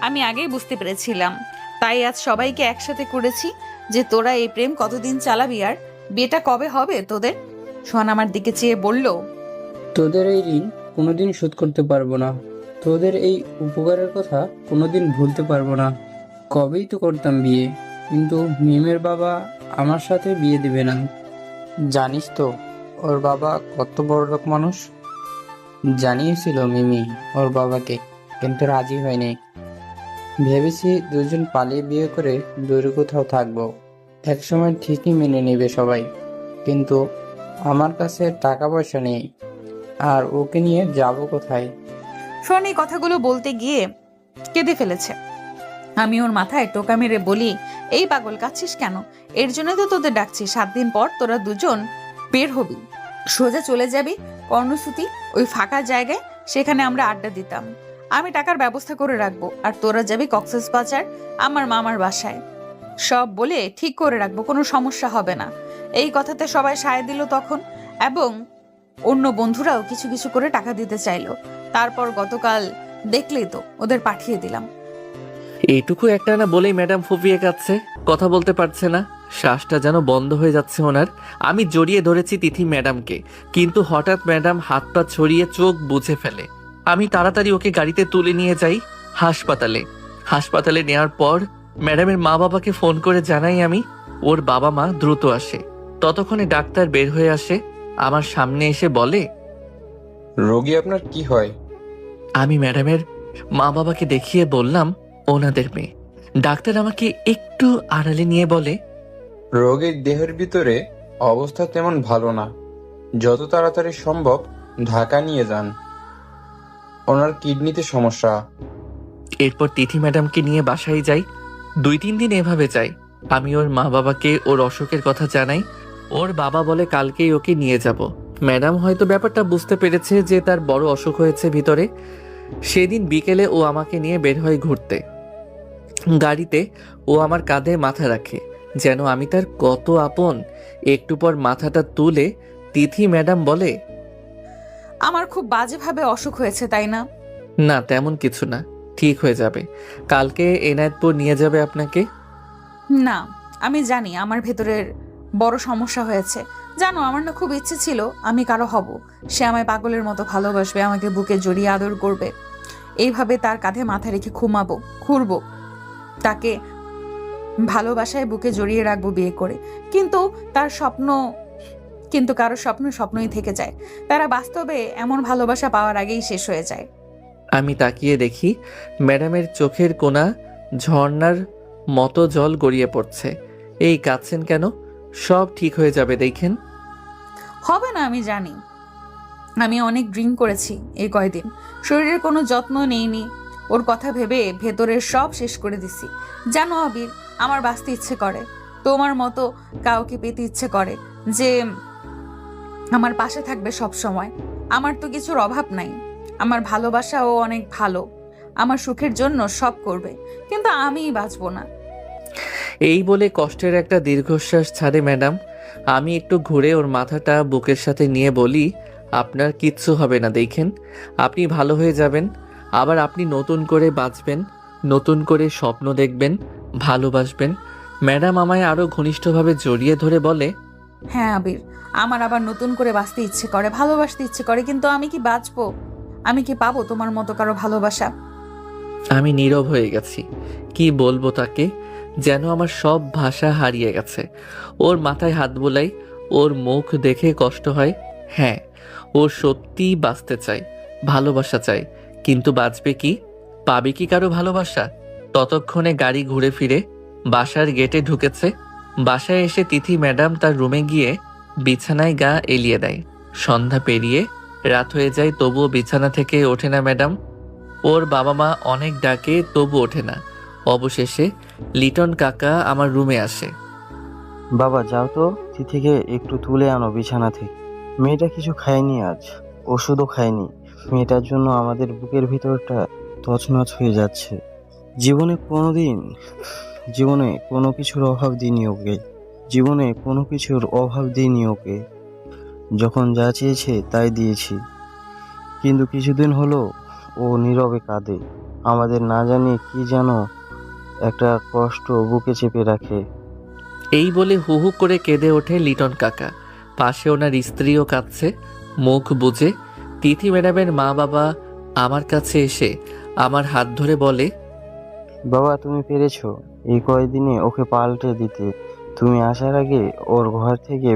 আমি আগেই বুঝতে পেরেছিলাম, তাই আজ সবাইকে একসাথে করেছি যে তোরা এই প্রেম কতদিন চালাবি, আর বিয়েটা কবে হবে তোদের। সোহান আমার দিকে চেয়ে বলল, তোদের এই ঋণ কোনোদিন শোধ করতে পারবো না, তোদের এই উপকারের কথা কোনোদিন ভুলতে পারবো না। কবেই তো করতাম বিয়ে, কিন্তু মিমের বাবা আমার সাথে বিয়ে দিবে না। জানিস তো ওর বাবা কত বড় লোক মানুষ। জানিয়েছিল মিমি ওর বাবাকে, কিন্তু রাজি হয়নি। ভেবেছি দুজন পালিয়ে বিয়ে করে দূরে কোথাও থাকবো, একসময় ঠিকই মেনে নেবে সবাই। কিন্তু আমার কাছে টাকা পয়সা নেই, আর ওকে নিয়ে যাব কোথায়? সোহান এই কথাগুলো বলতে গিয়ে কেঁদে ফেলেছে। আমি ওর মাথায় টোকা মেরে বলি, এই পাগল কাঁদছিস কেন? এর জন্য তো তোদের ডাকছি। 7 দিন পর তোরা দুজন বের হবি, সোজা চলে যাবি কর্ণসূতি, ওই ফাঁকা জায়গায়। সেখানে আমরা আড্ডা দিতাম। আমি টাকার ব্যবস্থা করে রাখবো, আর তোরা যাবি কক্সবাজার আমার মামার বাসায়। সব বলে ঠিক করে রাখবো, কোনো সমস্যা হবে না। এই কথাতে সবাই সায় দিল তখন, এবং অন্য বন্ধুরাও কিছু কিছু করে টাকা দিতে চাইলো। তারপর গতকাল দেখলেই তো, ওদের পাঠিয়ে দিলাম। এইটুকু একটা না বলেই ম্যাডাম ফুপিয়ে কাচ্ছে, কথা বলতে পারছে না, শ্বাসটা যেন বন্ধ হয়ে যাচ্ছে ওনার। আমি জড়িয়ে ধরেছি তিথি ম্যাডামকে, কিন্তু হঠাৎ ম্যাডাম হাত পা ছড়িয়ে চোখ বুজে ফেলে। আমি তাড়াতাড়ি ওকে গাড়িতে তুলে নিয়ে যাই হাসপাতালে নেওয়ার পর ম্যাডামের মা বাবাকে ফোন করে জানাই আমি। ওর বাবা মা দ্রুত আসে। ততক্ষণে ডাক্তার বের হয়ে আসে, আমার সামনে এসে বলে, রোগী আপনার কি হয়? আমি ম্যাডামের মা বাবাকে দেখিয়ে বললাম ওনাদের মেয়ে। ডাক্তার আমাকে একটু আড়ালে নিয়ে বলে, রোগীর দেহের ভিতরে অবস্থা তেমন ভালো না, যত তাড়াতাড়ি সম্ভব ঢাকা নিয়ে যান, ওনার কিডনিতে সমস্যা। এরপর তিথি ম্যাডামকে নিয়ে বাসায় যাই। 2-3 দিন এভাবে যাই। আমি ওর মা বাবাকে ওর অসুখের কথা জানাই। ওর বাবা বলে কালকেই ওকে নিয়ে যাব। ম্যাডাম হয়তো ব্যাপারটা বুঝতে পেরেছে যে তার বড় অসুখ হয়েছে ভিতরে। সেদিন বিকেলে ও আমাকে নিয়ে বের হয় ঘুরতে। গাড়িতে ও আমার কাঁধে মাথা রাখে, যেন আমি তার কত আপন। একটু পর মাথাটা তুলে তিথি ম্যাডাম বলে, আমার খুব বাজেভাবে অসুখ হয়েছে, তাই না? না তেমন কিছু না, ঠিক হয়ে যাবে। কালকে এনায়েতপুর নিয়ে যাবে আপনাকে। না, আমি জানি আমার ভেতরের বড় সমস্যা হয়েছে। জানো, আমার না খুব ইচ্ছে ছিল আমি কারো হব, সে আমায় পাগলের মতো ভালোবাসবে, আমাকে বুকে জড়িয়ে আদর করবে, এইভাবে তার কাঁধে মাথা রেখে ঘুরবো, তাকে ভালোবাসায় বুকে জড়িয়ে রাখবো বিয়ে করে। কিন্তু কারো স্বপ্নই থেকে যায়, তারা বাস্তবে এমন ভালোবাসা পাওয়ার আগেই শেষ হয়ে যায়। আমি তাকিয়ে দেখি ম্যাডামের চোখের কোণা ঝর্ণার মতো জল গড়িয়ে পড়ছে। এই কাঁদছেন কেন? সব ঠিক হয়ে যাবে দেখেন। হবে না, আমি জানি। আমি অনেক ড্রিঙ্ক করেছি এই কয়দিন, শরীরের কোনো যত্ন নেইনি। ওর কথা ভেবে ভেতরের সব শেষ করে দিছি। জানো আবির, আমার বাঁচতে ইচ্ছে করে, তোমার মতো কাউকে পেতে ইচ্ছে করে যে আমার পাশে থাকবে সব সময়। আমার তো কিছুর অভাব নাই, আমার ভালোবাসাও অনেক ভালো, আমার সুখের জন্য সব করবে, কিন্তু আমিই বাঁচবো না। এই বলে কষ্টের একটা দীর্ঘশ্বাস ছাড়ে ম্যাডাম। আমি একটু ঘুরে ওর মাথাটা বুকের সাথে নিয়ে বলি, আপনার কিচ্ছু হবে না দেখেন, আপনি ভালো হয়ে যাবেন। আবার আপনি নতুন করে বাঁচবেন, নতুন করে স্বপ্ন দেখবেন, ভালোবাসবেন। ম্যাডাম আমায় আরও ঘনিষ্ঠভাবে জড়িয়ে ধরে বলে, হ্যাঁ আবির, আমার আবার নতুন করে বাঁচতে ইচ্ছে করে, ভালোবাসতে ইচ্ছে করে, কিন্তু আমি কি বাঁচবো? আমি কি পাবো তোমার মতো কারো ভালোবাসা? আমি নীরব হয়ে গেছি। কি বলবো তাকে, যেন আমার সব ভাষা হারিয়ে গেছে। ওর মাথায় হাত বোলাই, ওর মুখ দেখে কষ্ট হয়। হ্যাঁ, ও সত্যিই বাঁচতে চায়, ভালোবাসা চায়, কিন্তু বাঁচবে কি, পাবে কি কারো ভালোবাসা? ততক্ষণে গাড়ি ঘুরে ফিরে বাসার গেটে ঢুকেছে। বাসায় এসে তিথি ম্যাডাম তার রুমে গিয়ে বিছানায় গা এলিয়ে দেয়। সন্ধ্যা পেরিয়ে রাত হয়ে যায়, তবুও বিছানা থেকে ওঠে না ম্যাডাম। ওর বাবা মা অনেক ডাকে, তবু ওঠে না। অবশেষে লিটন কাকা আমার রুমে আসে। বাবা যাও তো, তিথিকে একটু তুলে আনো বিছানা থেকে। মেয়েটা কিছু খায়নি আজ, ওষুধও খায়নি। মেয়েটার জন্য আমাদের বুকের ভিতরটা তছনছ হয়ে যাচ্ছে। জীবনে কোনো কিছুর অভাব দিইনি ওকে। যখন যা চেয়েছে তাই দিয়েছি, কিন্তু কিছুদিন হলো ও নীরবে কাঁদে। আমাদের না জানিয়ে কি যেন একটা কষ্ট বুকে চেপে রাখে। এই বলে হু হু করে কেঁদে ওঠে লিটন কাকা। পাশে ওনার স্ত্রীও কাঁদছে, মুখ বুজে। তিথি ম্যাডামের মা বাবা আমার কাছে এসে আমার হাত ধরে বলে, বাবা তুমি পেরেছো এই কয়দিনে ওকে পাল্টে দিতে। তুমি আসার আগে ও ঘর থেকে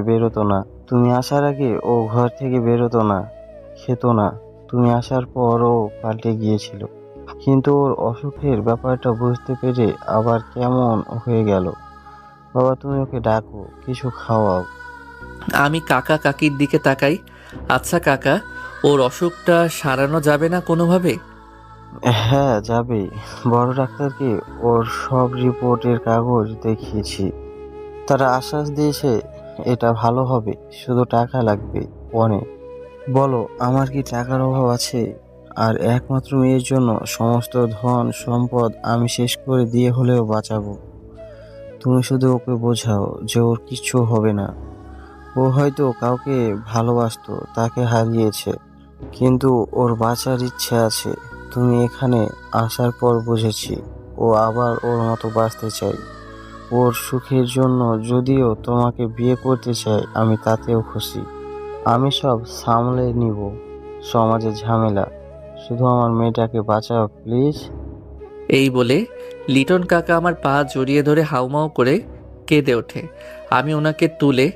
বেরোতো না, খেতো না। তুমি আসার পর ও পাল্টে গিয়েছিল, কিন্তু ওর অসুখের ব্যাপারটা বুঝতে পেরে আবার কেমন হয়ে গেল। বাবা তুমি ওকে ডাকো, কিছু খাওয়াও। আমি কাকা কাকির দিকে তাকাই। আচ্ছা কাকা, ওর অসুখটা সারানো যাবে না কোনোভাবে? হ্যাঁ যাবে, বড় ডাক্তারকে ওর সব রিপোর্টের কাগজ দেখিয়েছি, তারা আশ্বাস দিয়েছে এটা ভালো হবে, শুধু টাকা লাগবে অনেক। বলো আমার কি টাকার অভাব আছে? আর একমাত্র মেয়ের জন্য সমস্ত ধন সম্পদ আমি শেষ করে দিয়ে হলেও বাঁচাবো। তুমি শুধু ওকে বোঝাও যে ওর কিচ্ছু হবে না, ও ও হয়তো কাউকে ভালোবাসতো, তাকে হারিয়েছে, কিন্তু ওর বাঁচার ইচ্ছে আছে। তুমি এখানে আসার পর বুঝেছি ও আবার ওর মতো বাঁচতে চায়। ওর সুখের জন্য যদিও তোমাকে বিয়ে করতে চাই, আমি তাতেও খুশি। আমি সব সামলে নিব, সমাজের ঝামেলা। শুধু আমার মেয়েটাকে বাঁচাও প্লিজ। এই বলে লিটন কাকা আমার পা জড়িয়ে ধরে হাউমাউ করে কেঁদে ওঠে। আমি ওনাকে তুলে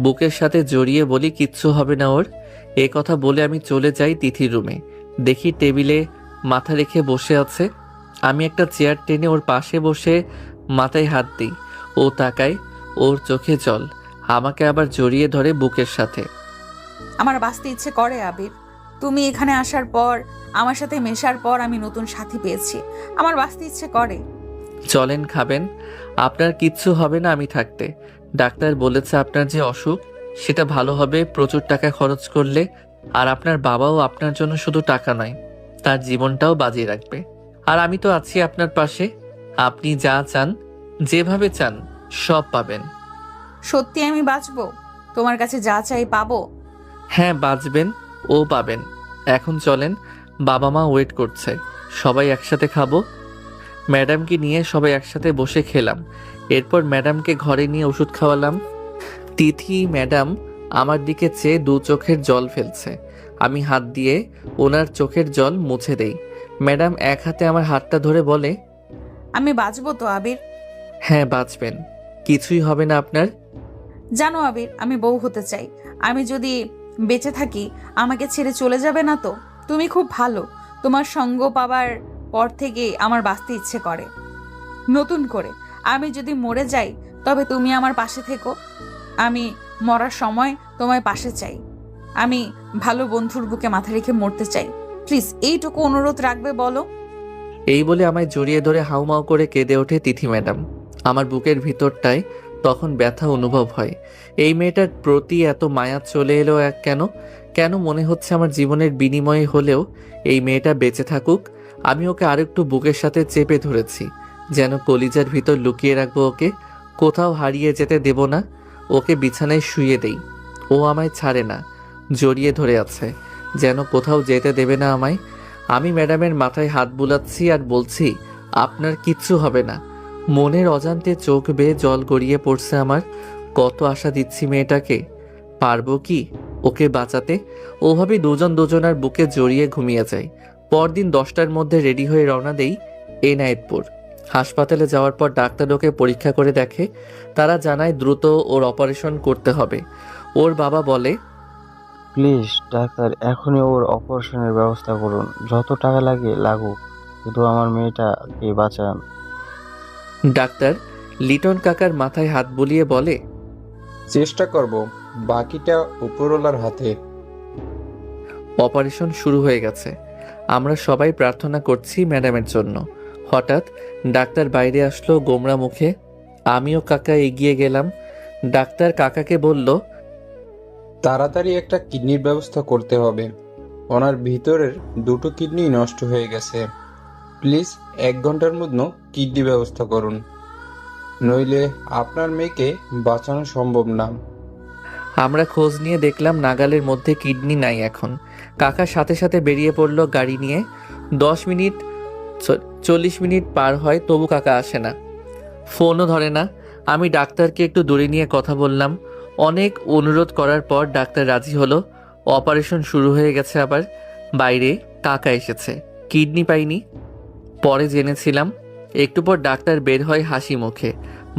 বুকের সাথে জড়িয়ে বলি কিচ্ছু হবে না ওর। এ কথা বলে আমি চলে যাই তিথির রুমে। দেখি টেবিলে মাথা রেখে বসে আছে। আমি একটা চেয়ার টেনে ওর পাশে বসে মাথায় হাত দিই। ও তাকায়, ওর চোখে জল। আমাকে আবার জড়িয়ে ধরে বুকের সাথে। আমার বাঁচতে ইচ্ছে করে আবির। তুমি এখানে আসার পর, আমার সাথে মেশার পর আমি নতুন সাথী পেয়েছি। আমার বাঁচতে ইচ্ছে করে। চলেন, খাবেন। আপনার কিচ্ছু হবে না আমি থাকতে। ডাক্তার বলেছে আপনার যে অসুখ সেটা ভালো হবে প্রচুর টাকা খরচ করলে। আর আপনার বাবাও আপনার জন্য শুধু টাকা নয়, তার জীবনটাও বাজিয়ে রাখবে। আর আমি তো আছি আপনার পাশে। আপনি যা চান, যেভাবে চান, সব পাবেন। সত্যি আমি বাঁচবো? তোমার কাছে যা চাই পাবো? হ্যাঁ, বাঁচবেন ও পাবেন। এখন চলেন, বাবা মা ওয়েট করছে। সবাই একসাথে খাবো। ম্যাডামকে নিয়ে সবাই একসাথে বসে খেলাম। এরপর ম্যাডামকে ঘরে নিয়ে ওষুধ খাওয়ালাম। তিথি ম্যাডাম আমার দিকে চেয়ে দু চোখের জল ফেলছে। আমি হাত দিয়ে ওনার চোখের জল মুছে দেই। ম্যাডাম এক হাতে আমার হাতটা ধরে বলে, আমি বাঁচবো তো আবির? হ্যাঁ বাঁচবেন, কিছুই হবে না আপনার। জানো আবির, আমি বউ হতে চাই। আমি যদি বেঁচে থাকি আমাকে ছেড়ে চলে যাবে না তো? তুমি খুব ভালো। তোমার সঙ্গ পাবার পর থেকে আমার বাঁচতে ইচ্ছে করে নতুন করে। আমি যদি মরে যাই তবে তুমি আমার পাশে থেকো। আমি মরার সময় তোমায় পাশে চাই। আমি ভালো বন্ধুর বুকে মাথা রেখে মরতে চাই। প্লিজ এইটুকু অনুরোধ রাখবে বলো? এই বলে আমায় জড়িয়ে ধরে হাউমাউ করে কেঁদে ওঠে তিথি ম্যাডাম। আমার বুকের ভিতরটায় তখন ব্যথা অনুভব হয়। এই মেয়েটার প্রতি এত মায়া চলে এলো কেন? কেন মনে হচ্ছে আমার জীবনের বিনিময়ে হলেও এই মেয়েটা বেঁচে থাকুক। আমি ওকে আরেকটু বুকের সাথে চেপে ধরেছি, যেন কলিজার ভিতর লুকিয়ে রাখবো ওকে, কোথাও হারিয়ে যেতে দেব না। ওকে বিছানায় শুইয়ে দেই, ও আমায় ছাড়ে না, জড়িয়ে ধরে আছে, যেন কোথাও যেতে দেবে না আমায়। আমি ম্যাডামের মাথায় হাত বুলাচ্ছি আর বলছি, আপনার কিচ্ছু হবে না। মনের অজান্তে চোখ বেয়ে জল গড়িয়ে পড়ছে আমার। কত আশা দিচ্ছি মেয়েটাকে, পারবো কি ওকে বাঁচাতে? ওভাবে দুজন দুজনার বুকে জড়িয়ে ঘুমিয়ে যাই। পরদিন 10টার মধ্যে রেডি হয়ে রওনা দেই এনায়েতপুর। হাসপাতালে যাওয়ার পর ডাক্তার ওকে পরীক্ষা করে দেখে। তারা জানায় দ্রুত ওর অপারেশন করতে হবে। ওর বাবা বলে, প্লিজ ডাক্তার, এখনই ওর অপারেশনের ব্যবস্থা করুন। যত টাকা লাগে লাগুক, শুধু আমার মেয়েটাকে বাঁচান। ডাক্তার লিটন কাকার মাথায় হাত বুলিয়ে বলে, চেষ্টা করব, বাকিটা উপরওয়ালার হাতে। অপারেশন শুরু হয়ে গেছে। আমরা সবাই প্রার্থনা করছি ম্যাডামের জন্য। হঠাৎ ডাক্তার বাইরে আসলো গোমরা মুখে। আমিও কাকা এগিয়ে গেলাম। ডাক্তার কাকাকে বলল, তাড়াতাড়ি একটা কিডনির ব্যবস্থা করতে হবে। ওনার ভিতরের দুটো কিডনি নষ্ট হয়ে গেছে। প্লিজ 1 ঘন্টার মধ্যে কিডনি ব্যবস্থা করুন, নইলে আপনার মেয়েকে বাঁচানো সম্ভব না। আমরা খোঁজ নিয়ে দেখলাম নাগালের মধ্যে কিডনি নাই এখন। কাকা সাথে সাথে বেরিয়ে পড়লো গাড়ি নিয়ে। 10 মিনিট 40 মিনিট পার হয়, তবু কাকা আসে না, ফোনও ধরে না। আমি ডাক্তারকে একটু দূরে নিয়ে কথা বললাম। অনেক অনুরোধ করার পর ডাক্তার রাজি হলো। অপারেশন শুরু হয়ে গেছে আবার। বাইরে কাকা এসেছে, কিডনি পাইনি পরে জেনেছিলাম। একটু পর ডাক্তার বের হয় হাসি মুখে,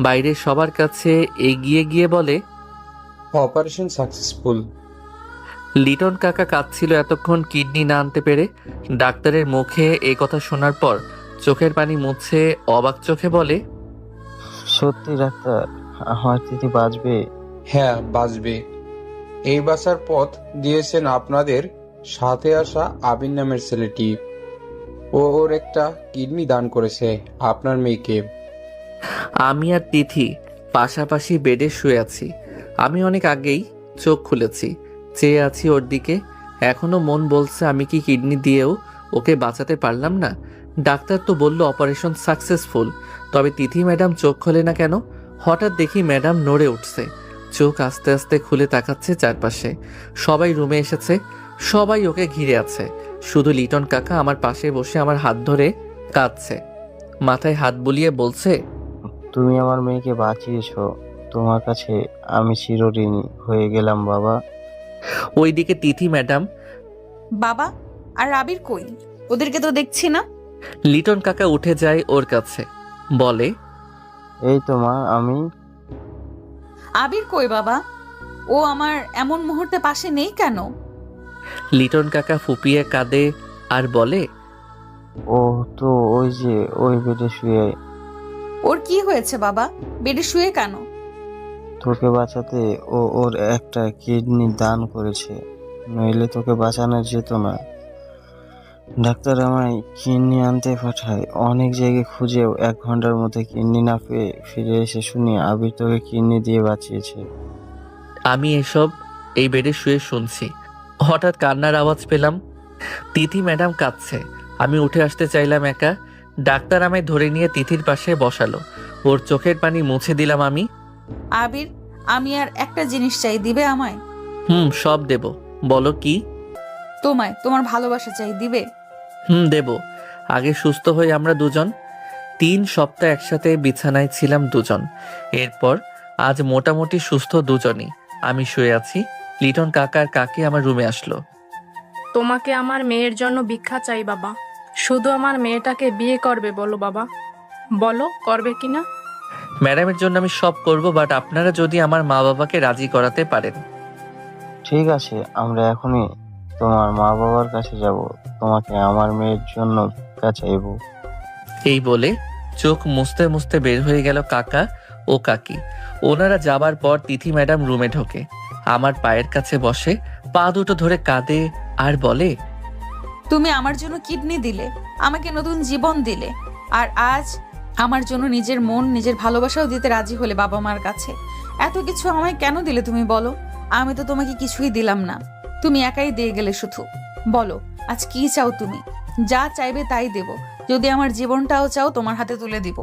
বাইরে সবার কাছে এগিয়ে গিয়ে বলে, অপারেশন সাকসেসফুল। লিটন কাকা কাঁদছিল এতক্ষণ কিডনি না আনতে পেরে। ডাক্তারের মুখে এই কথা শোনার পর চোখের পানি মুছে অবাক চোখে বলে, সত্যি ডাক্তার, আমার দিদি বাঁচবে? হ্যাঁ, বাঁচবে। এই বাঁচার পথ দিয়েছেন আপনাদের সাথে আসা আবির নামের ছেলেটি। ওর একটা কিডনি দান করেছে আপনার মেয়েকে। আমি আর তিথি পাশাপাশি বেডে শুয়ে আছি। আমি অনেক আগেই চোখ খুলেছি, চেয়ে আছি ওর দিকে। এখনো মন বলছে আমি কি কিডনি দিয়েও ওকে বাঁচাতে পারলাম না? ডাক্তার তো বলল অপারেশন সাকসেসফুল, তবে তিথি ম্যাডাম চোখ খোলে না কেন? হঠাৎ দেখি ম্যাডাম নড়ে উঠছে। চোখ আস্তে আস্তে খুলে তাকাচ্ছে চারপাশে। সবাই রুমে এসেছে, সবাই ওকে ঘিরে আছে। শুধু লিটন কাকা আমার পাশে বসে আমার হাত ধরে কাঁদছে, মাথায় হাত বুলিয়ে বলছে, তুমি আমার মেয়েকে বাঁচিয়েছো, তোমার কাছে আমি চিরঋণী হয়ে গেলাম বাবা। ওইদিকে তিথি ম্যাডাম। বাবা আর আবির কই? ওদেরকে তো দেখছি না। লিটন কাকা উঠে যায় ওর কাছে, বলে, এই তো মা, আমি। আবির কই বাবা? ও আমার এমন মুহূর্তে পাশে নেই কেন? লিটন কাকা ফুপিয়ে কাঁদে আর বলে, ও তো ওই যে ওই বেডে শুয়ে। ওর কি হয়েছে বাবা? বেডে শুয়ে কেন? তোকে বাঁচাতে ও ওর একটা কিডনি দান করেছে, নইলে তোকে বাঁচানো যেত না। ডাক্তার আমায় কিডনি আনতে পাঠায়, অনেক জায়গায় খুঁজেও 1 ঘন্টার মধ্যে কিডনি না পেয়ে ফিরে এসে শুনি আবির তোকে কিডনি দিয়ে বাঁচিয়েছে। আমি এসব এই বেডে শুয়ে শুনছি, হঠাৎ কান্নার আওয়াজ পেলাম। তিথি ম্যাডাম কাঁদছে। আমি উঠে আসতে চাইলাম একা। ডাক্তার আমায় ধরে নিয়ে তিথির পাশে বসালো, ওর চোখের পানি মুছে দিলাম আমি। আবির, আমি আর একটা জিনিস চাই, দিবে আমায়? সব দেব, বলো কি? তোমায়, তোমার ভালোবাসা চাই, দিবে? দেব। আগে সুস্থ হই আমরা দুজন। 3 সপ্তাহ একসাথে বিছানায় ছিলাম দুজন। এরপর আজ মোটামুটি সুস্থ দুজনই। আমি শুয়ে আছি, লিটন কাকার কাকি আমার রুমে আসলো। তোমাকে আমার মেয়ের জন্য ভিক্ষা চাই বাবা। শুধু আমার মেয়েটাকে বিয়ে করবে বলো বাবা, বলো করবে কিনা। ম্যাডামের জন্য আমি সব করব, বাট আপনারা যদি আমার মা বাবাকে রাজি করাতে পারেন। ঠিক আছে, আমরা এখনই তোমার মা বাবার কাছে যাব, তোমাকে আমার মেয়ের জন্য ভিক্ষা চাইবো। এই বলে চোখ মুছতে মুছতে বের হয়ে গেল কাকা ও কাকি। ওনারা যাবার পর তিথি ম্যাডাম রুমে ঢোকে, আমার পায়ের কাছে বসে, পা দুটো ধরে কাঁদে আর বলে, তুমি আমার জন্য কিডনি দিলে, আমাকে নতুন জীবন দিলে, আর আজ আমার জন্য নিজের মন, নিজের ভালোবাসাও দিতে রাজি হলে বাবা মার কাছে। এত কিছু আমায় কেন দিলে তুমি বলো? আমি তো তোমাকে কিছুই দিলাম না, তুমি একাই দিয়ে গেলে শুধু। বলো আজ কি চাও তুমি? যা চাইবে তাই দেব, যদি আমার জীবনটাও চাও তোমার হাতে তুলে দিব।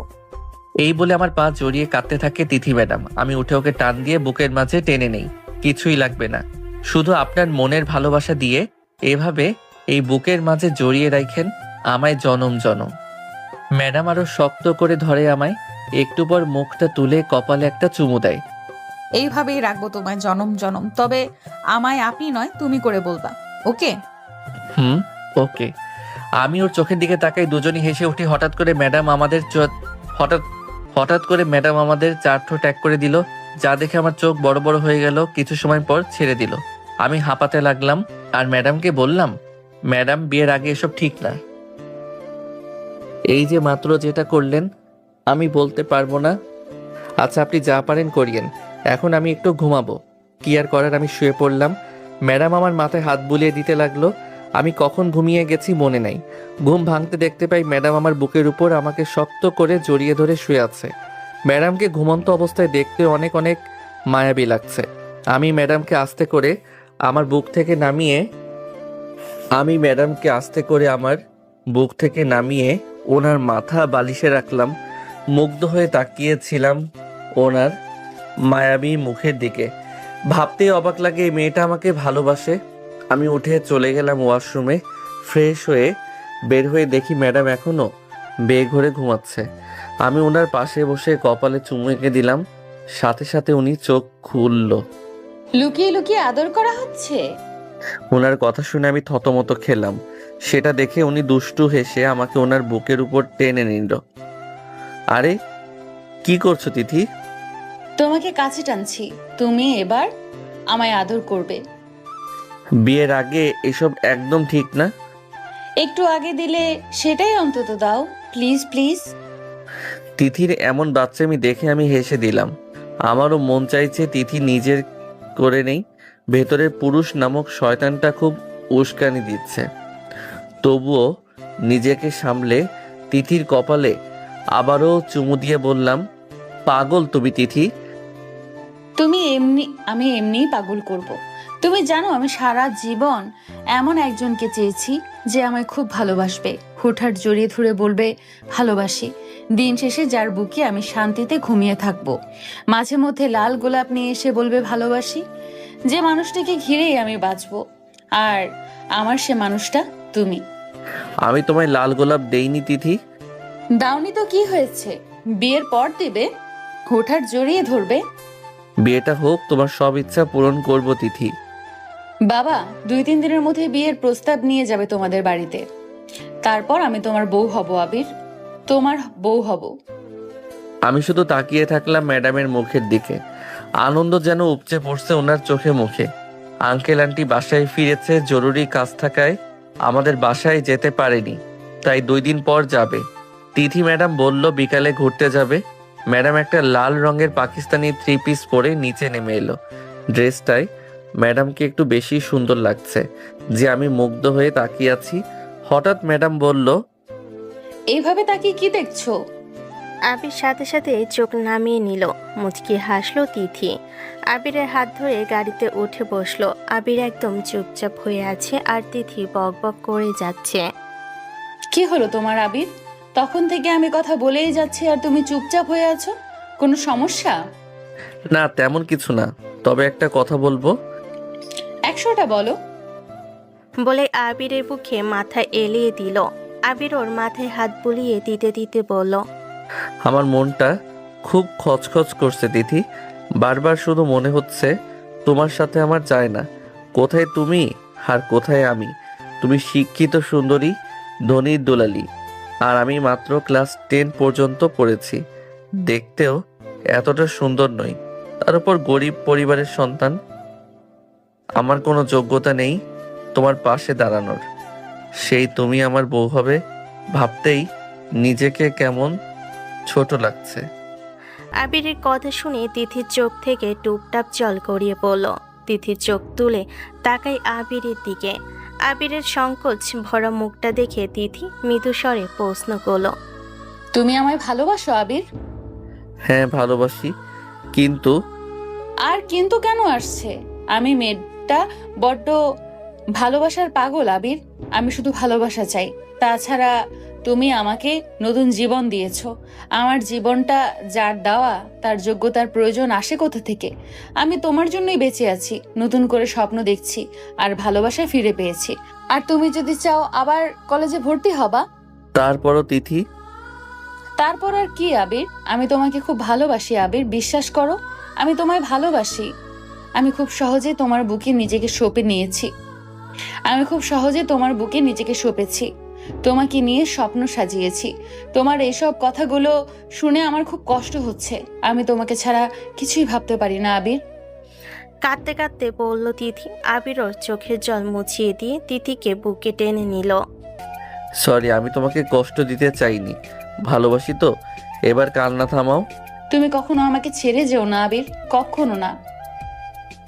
এই বলে আমার পা জড়িয়ে কাঁদতে থাকে তিথি ম্যাডাম। আমি উঠে ওকে টান দিয়ে বুকের মাঝে টেনে নেই। কিছুই লাগবে না, শুধু আপনার মনের ভালোবাসা দিয়ে এভাবে এই বুকের মাঝে জড়িয়ে রাখেন আমায় জনম জনম। ম্যাডাম আরো শক্ত করে ধরে আমায়, একটু পর মুখটা তুলে কপালে একটা চুমু দেয়। এইভাবেই রাখবো তোমায় জনম জনম, তবে আমায় আপনি নয় তুমি করে বলবা, ওকে? ওকে। আমি ওর চোখের দিকে তাকাই, দুজনই হেসে উঠি। হঠাৎ করে ম্যাডাম আমাদের চারঠো ট্যাগ করে দিল, যা দেখে আমার চোখ বড় বড় হয়ে গেল। কিছু সময় পর ছেড়ে দিল। আমি হাঁপাতে লাগলাম আর ম্যাডামকে বললাম, ম্যাডাম বিয়ের আগে এসব ঠিক না। এই যে মাত্র যেটা করলেন আমি বলতে পারবো না। আচ্ছা আপনি যা পারেন করিয়েন, এখন আমি একটু ঘুমাবো। কি আর করার, আমি শুয়ে পড়লাম। ম্যাডাম আমার মাথায় হাত বুলিয়ে দিতে লাগলো। আমি কখন ঘুমিয়ে গেছি মনে নাই। ঘুম ভাঙতে দেখতে পাই ম্যাডাম আমার বুকের উপর আমাকে শক্ত করে জড়িয়ে ধরে শুয়ে আছে। ম্যাডামকে ঘুমন্ত অবস্থায় দেখতে অনেক অনেক মায়াবী লাগছে। আমি ম্যাডামকে আস্তে করে আমার বুক থেকে নামিয়ে ওনার মাথা বালিশে রাখলাম। মুগ্ধ হয়ে তাকিয়েছিলাম ওনার মায়াবী মুখের দিকে। ভাবতেই অবাক লাগে এই মেয়েটা আমাকে ভালোবাসে। আমি উঠে চলে গেলাম ওয়াশরুমে। ফ্রেশ হয়ে বের হয়ে দেখি ম্যাডাম এখনো বেঘরে ঘুমাচ্ছে। আমি ওনার পাশে বসে কপালে চুমু এঁকে দিলাম, সাথে সাথে উনি চোখ খুলল। লুকিয়ে লুকিয়ে আদর করা হচ্ছে? ওনার কথা শুনে আমি থতমত খেলাম। সেটা দেখে উনি দুষ্টু হেসে আমাকে ওনার বুকের উপর টেনে নিল। আরে কি করছো তিথি? তোমাকে কাছে টানছি, তুমি এবার আমায় আদর করবে। বিয়ের আগে এসব একদম ঠিক না। একটু আগে দিলে সেটাই অন্তত দাও, প্লিজ প্লিজ। তিথির এমন বাচ্চামি দেখে আমি হেসে দিলাম। আমারও মন চাইছে তিথি নিজের করে নেই। ভেতরের পুরুষ নামক শয়তানটা খুব উস্কানি দিচ্ছে। তবুও নিজেকে সামলে তিথির কপালে আবারও চুমু দিয়ে বললাম, পাগল তুমি তিথি। আমি এমনিই পাগল করব। তুমি জানো আমি সারা জীবন এমন একজনকে চেয়েছি যে আমায় খুব ভালোবাসবে, হুটহাট জড়িয়ে ধরে বলবে ভালোবাসি। দিন শেষে যার বুকে আমি শান্তিতে ঘুমিয়ে থাকবো, মাঝে মধ্যে লাল গোলাপ নিয়ে এসে বলবে ভালোবাসি। যে মানুষটাকে ঘিরেই আমি বাঁচবো, আর আমার সে মানুষটা তুমি। আমি তোমায় লাল গোলাপ দেইনি তিথি। দাওনি তো কি হয়েছে, বিয়ের পর দিবে, হুটহাট জড়িয়ে ধরবে। বিয়েটা হোক, তোমার সব ইচ্ছা পূরণ করব তিথি। বাবা 2-3 দিনের মধ্যে বিয়ের প্রস্তাব নিয়ে যাবে তোমাদের বাড়িতে, তারপর আমি তোমার বউ হব আবির, তোমার বউ হব। আমি শুধু তাকিয়ে থাকলাম ম্যাডামের মুখের দিকে। আনন্দ যেন উপচে পড়ছে ওনার চোখে মুখে। আঙ্কেল আন্টি বাসায় ফিরেছে, জরুরি কাজ থাকায় আমাদের বাসায় যেতে পারেনি, তাই 2 দিন পর যাবে। তিথি ম্যাডাম বলল বিকালে ঘুরতে যাবে। ম্যাডাম একটা লাল রঙের পাকিস্তানি 3 পিস পরে নিচে নেমে এলো। ড্রেসটায় ম্যাডামকে একটু বেশি সুন্দর লাগছে যে আমি মুগ্ধ হয়ে তাকিয়ে আছি। হঠাৎ ম্যাডাম বলল, এইভাবে তাকিয়ে কি দেখছো? আবির সাথে সাথে চোখ নামিয়ে নিল। মুচকি হাসলো তিথি। আবিরের হাত ধরে গাড়িতে উঠে বসলো। আবির একদম চুপচাপ হয়ে আছে আর তিথি বক বক করে যাচ্ছে। কি হলো তোমার আবির? তখন থেকে আমি কথা বলেই যাচ্ছি আর তুমি চুপচাপ হয়ে আছো, কোনো সমস্যা? না তেমন কিছু না, তবে একটা কথা বলবো। 100টা বলো। বলে আবিরের বুকে মাথা এলিয়ে দিল। আবির ওর মাথায় হাত বুলিয়ে দিতে দিতে বলল, আমার মনটা খুব খচখচ করছে তিথি। বারবার শুধু মনে হচ্ছে তোমার সাথে আমার যায় না। কোথায় তুমি আর কোথায় আমি? তুমি শিক্ষিত সুন্দরী, ধনীর দুলালি, আর আমি মাত্র ক্লাস 10 পর্যন্ত পড়েছি। দেখতেও এতটা সুন্দর নই, তার উপর গরিব পরিবারের সন্তান। আমার কোনো যোগ্যতা নেই তোমার পাশে দাঁড়ানোর। সেই তুমি আমার বউ হবে ভাবতেই নিজেকে কেমন ছোট লাগছে। আবিরের কথা শুনে তিথির চোখ থেকে টুপটাপ জল গড়িয়ে পড়ল। তিথির চোখ তুলে তাকায় আবিরের দিকে। আবিরের সংকোচ ভরা মুখটা দেখে তিথি মৃদু স্বরে প্রশ্ন করল, তুমি আমায় ভালোবাসো আবির? হ্যাঁ ভালোবাসি, কিন্তু আর কিন্তু কেন আসছে? আমি মেয়েটা বড্ড ভালোবাসার পাগল আবির, আমি শুধু ভালোবাসা চাই। তাছাড়া তুমি আমাকে নতুন জীবন দিয়েছো, আমার জীবনটা যার দেওয়া তার যোগ্যতার প্রয়োজন আসে কোথা থেকে? আমি তোমার জন্যই বেঁচে আছি, নতুন করে স্বপ্ন দেখছি আর ভালোবাসা ফিরে পেয়েছি। আর তুমি যদি চাও আবার কলেজে ভর্তি হবা। তারপরও তিথি। তারপর আর কি আবির? আমি তোমাকে খুব ভালোবাসি আবির, বিশ্বাস করো আমি তোমায় ভালোবাসি। আমি খুব সহজে তোমার বুকে নিজেকে সঁপে নিয়েছি, আমি খুব সহজে তোমার বুকে নিজেকে সঁপেছি, তোমাকে নিয়ে স্বপ্ন সাজিয়েছি। তোমার এইসব কথাগুলো শুনে আমার খুব কষ্ট হচ্ছে। আমি তোমাকে ছাড়া কিছুই ভাবতে পারি না আবির। কাঁদতে কাঁদতে বলল তিথি। আবির ওর চোখের জল মুছিয়ে দিয়ে তিথিকে বুকে টেনে নিল। সরি, আমি তোমাকে কষ্ট দিতে চাইনি। ভালোবাসি তো, এবার কান্না থামাও। তুমি কখনো আমাকে ছেড়ে যেও না আবির, কখনো না।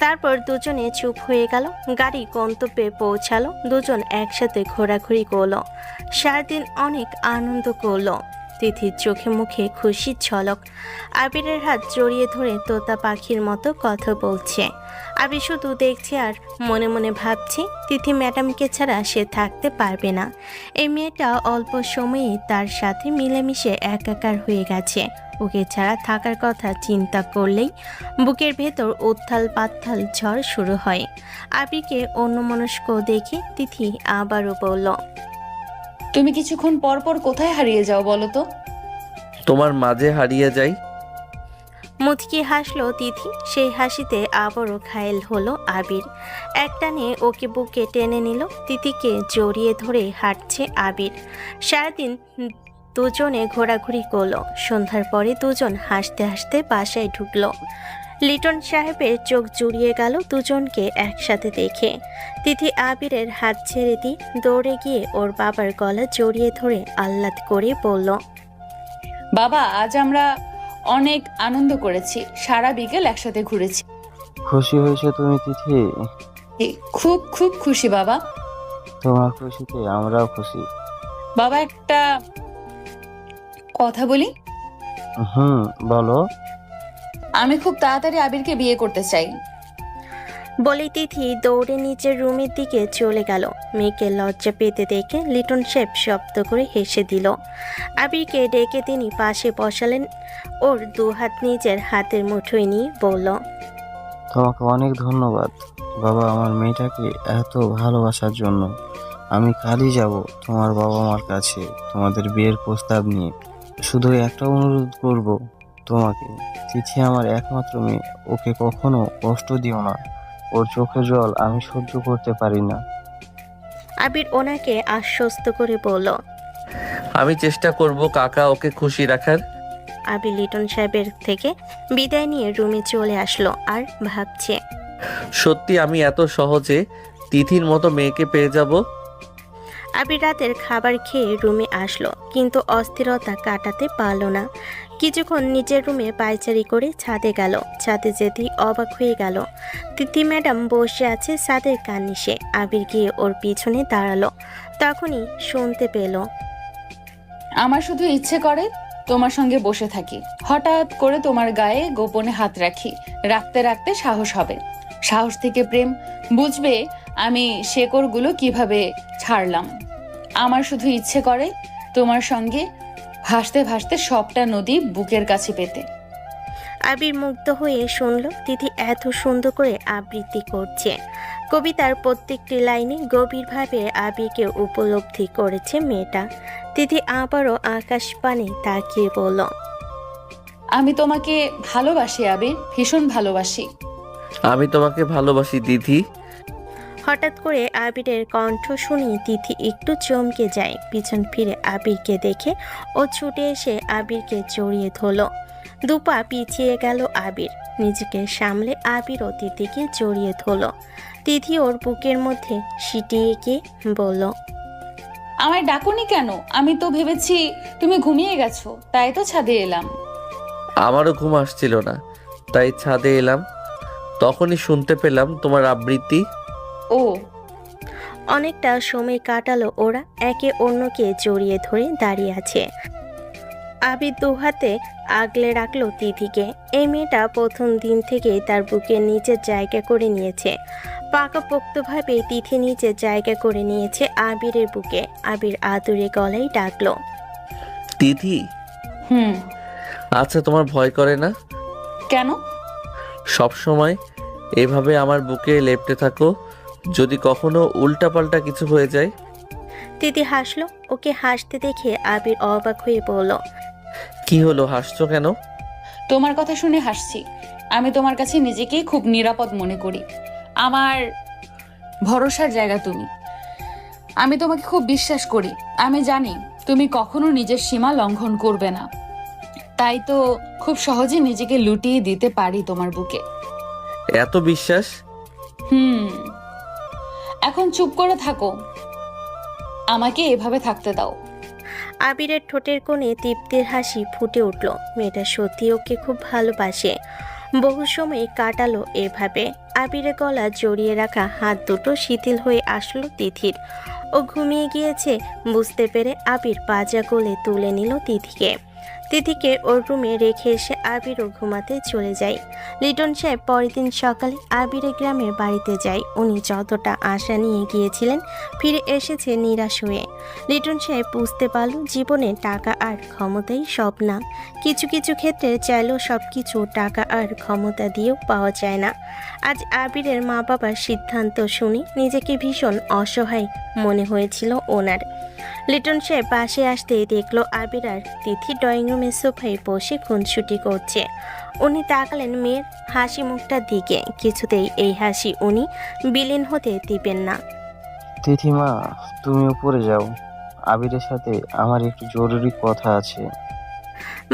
তারপর দুজনে চুপ হয়ে গেল। গাড়ি গন্তব্যে পৌঁছালো। দুজন একসাথে ঘোরাঘুরি করলো। সারাদিন অনেক আনন্দ করলো। তিথির চোখে মুখে খুশির ঝলক। আবিরের হাত জড়িয়ে ধরে তোতা পাখির মতো কথা বলছে। আবির শুধু দেখছে আর মনে মনে ভাবছে তিথি ম্যাডামকে ছাড়া সে থাকতে পারবে না। এই মেয়েটা অল্প সময়ে তার সাথে মিলেমিশে একাকার হয়ে গেছে। ওকে ছাড়া থাকার কথা চিন্তা করলেই বুকের ভেতর উত্থাল পাত্থাল ঝড় শুরু হয়। আবিরকে অন্যমনস্ক দেখে তিথি আবারও বলল, তুমি কিছুক্ষণ পর পর কোথায় হারিয়ে যাও বলো তো? তোমার মাঝে হারিয়ে যাই। মুচকি হাসলো তিথি। সেই হাসিতে আবারও ঘায়েল হলো আবির। একটানে ওকে বুকে টেনে নিল। তিথিকে জড়িয়ে ধরে হাঁটছে আবির। সারাদিন দুজনে ঘোরাঘুরি করলো। সন্ধ্যার পরে দুজন হাসতে হাসতে বাসায় ঢুকলো। লিটন সাহেবের চোখ জুড়িয়ে গেল দুজনকে একসাথে দেখে। তিথি আবিরের হাত ছেড়ে দিয়ে দৌড়ে গিয়ে ওর বাবার গলা জড়িয়ে ধরে আহ্লাদ করে বলল, বাবা আজ আমরা অনেক আনন্দ করেছি, সারা বিকেল একসাথে ঘুরেছি। খুশি হয়েছে তুমি তিথি? খুব খুব খুশি বাবা। তোমার খুশিতে আমরাও খুশি। বাবা একটা কথা বলি? বলো। আমি খুব তাড়াতাড়ি আবিরকে বিয়ে করতে চাই। বলেই তিথি দৌড়ে নিচের রুমের দিকে চলে গেল। মেয়েকে লজ্জা পেতে দেখে লিটন শেফ শব্দ করে হেসে দিল। আবিরকে ডেকে তিনি পাশে বসালেন। ওর দুহাত নিজের হাতের মুঠোয় নিয়ে বলল, তোমাকে অনেক ধন্যবাদ বাবা আমার মেয়েটাকে এত ভালোবাসার জন্য। আমি কালই যাব তোমার বাবা মার কাছে তোমাদের বিয়ের প্রস্তাব নিয়ে। শুধু একটা অনুরোধ করব তোমাকে, তিথি আমার একমাত্র মেয়ে, ওকে কখনো কষ্ট দিও না। ওর চোখে জল আমি সহ্য করতে পারি না। আবির ওনাকে আশ্বস্ত করে বলল। আমি চেষ্টা করব কাকা ওকে খুশি রাখার। আবির লিটন সাহেবের থেকে বিদায় নিয়ে রুমে চলে আসলো আর ভাবছে, সত্যি আমি এত সহজে তিথির মতো মেয়েকে পেয়ে যাব? আবির রাতের খাবার খেয়ে রুমে আসলো, কিন্তু অস্থিরতা কাটাতে পারল না। কিছুক্ষণ নিজের রুমে পায়চারি করে ছাদে গেল। ছাদে যেতেই অবাক হয়ে গেল, তিথি ম্যাডাম বসে আছে ছাদের কার্নিশে। আবির গিয়ে ওর পিছনে দাঁড়ালো। তখনই শুনতে পেল, আমার শুধু ইচ্ছে করে তোমার সঙ্গে বসে থাকি, হঠাৎ করে তোমার গায়ে গোপনে হাত রাখি, রাখতে রাখতে সাহস হবে, সাহস থেকে প্রেম, বুঝবে আমি শেকড়গুলো কিভাবে ছাড়লাম। আমার শুধু ইচ্ছে করে তোমার সঙ্গে ভাসতে ভাসতে সবটা নদী বুকের কাছে পেতে। আবির মুগ্ধ হয়ে শুনল তিথি এত সুন্দর করে আবৃত্তি করছে। কবিতার প্রত্যেকটি লাইনে গভীরভাবে আবিরকে উপলব্ধি করেছে মেয়েটা। তিথি আবারও আকাশ পানে তাকিয়ে বলল, আমি তোমাকে ভালোবাসি আবির, ভীষণ ভালোবাসি। আমি তোমাকে ভালোবাসি দিদি। হঠাৎ করে আবিরের কণ্ঠ শুনে তিথি একটু চমকে যায়। পিছন ফিরে আবিরকে দেখে ও ছুটে এসে আবিরকে জড়িয়ে ধরল। দুপা পিছিয়ে গেল আবির। নিজেকে সামলে আবির ও তিথিকে জড়িয়ে ধরল। তিথি ওর বুকের মধ্যে সিটিয়ে গিয়ে বলল, আমায় ডাকুনি কেন? আমি তো ভেবেছি তুমি ঘুমিয়ে গেছো, তাই তো ছাদে এলাম। আমারও ঘুম আসছিল না, তাই ছাদে এলাম। তখনই শুনতে পেলাম তোমার আবৃত্তি। ও, অনেকটা সময় কাটালো ওরা একে অন্যকে জড়িয়ে ধরে দাঁড়িয়ে আছে। আবির দুহাতে আগলে রাখলো তিথিকে। এই মেয়েটা প্রথম দিন থেকে তার বুকের নিচে জায়গা করে নিয়েছে। পাকাপোক্তভাবে তিথি নিচে জায়গা করে নিয়েছে আবিরের বুকে। আবির আদুরে গলায় ডাকলো, তিথি। হুম। আচ্ছা, তোমার ভয় করে না? কেন? সব সময় এভাবে আমার বুকে লেপ্টে থাকো, যদি কখনো উল্টাপাল্টা কিছু হয়ে যায়। তিথি হাসলো। ওকে হাসতে দেখে আবির অবাক হয়ে বলল, কি হলো, হাসছো কেন? তোমার কথা শুনে হাসছি। আমি তোমার কাছে নিজেকেই খুব নিরাপদ মনে করি। আমার ভরসার জায়গা তুমি। আমি তোমাকে খুব বিশ্বাস করি। আমি জানি তুমি কখনো নিজের সীমা লঙ্ঘন করবে না, তাই তো খুব সহজে নিজেকে লুটিয়ে দিতে পারি তোমার বুকে। এত বিশ্বাস? এখন চুপ করে থাকো, আমাকে এভাবে থাকতে দাও। আবিরের ঠোঁটের কোণে তৃপ্তির হাসি ফুটে উঠল। মেয়েটা সত্যি ওকে খুব ভালোবাসে। বহু সময় কাটালো এভাবে। আবিরের গলা জড়িয়ে রাখা হাত দুটো শিথিল হয়ে আসলো তিথির। ও ঘুমিয়ে গিয়েছে বুঝতে পেরে আবির পাজা কোলে তুলে নিল তিথিকে। তিথিকে ওর রুমে রেখে এসে আবিরও ঘুমাতে চলে যায়। লিটন সাহেব পরের দিন সকালে আবিরের গ্রামের বাড়িতে যায়। উনি যতটা আশা নিয়ে গিয়েছিলেন ফিরে এসেছে নিরাশ হয়ে। লিটন সাহেব বুঝতে পারল জীবনে টাকা আর ক্ষমতাই সব না। কিছু কিছু ক্ষেত্রে চাইলেও সব কিছু টাকা আর ক্ষমতা দিয়েও পাওয়া যায় না। আজ আবিরের মা বাবার সিদ্ধান্ত শুনে নিজেকে ভীষণ অসহায় মনে হয়েছিল ওনার। লিটন সাহেব পাশে আসতেই দেখলো আবির আর তিথি ড্রয়িং রুমের সোফায় বসে খুনসুটি করছে। উনি তাকালেন মেয়ের হাসি মুখটার দিকে। কিছুতেই এই হাসি উনি বিলীন হতে দিবেন না। তিথিমা, তুমি উপরে যাও, আবিরের সাথে আমার একটু জরুরি কথা আছে।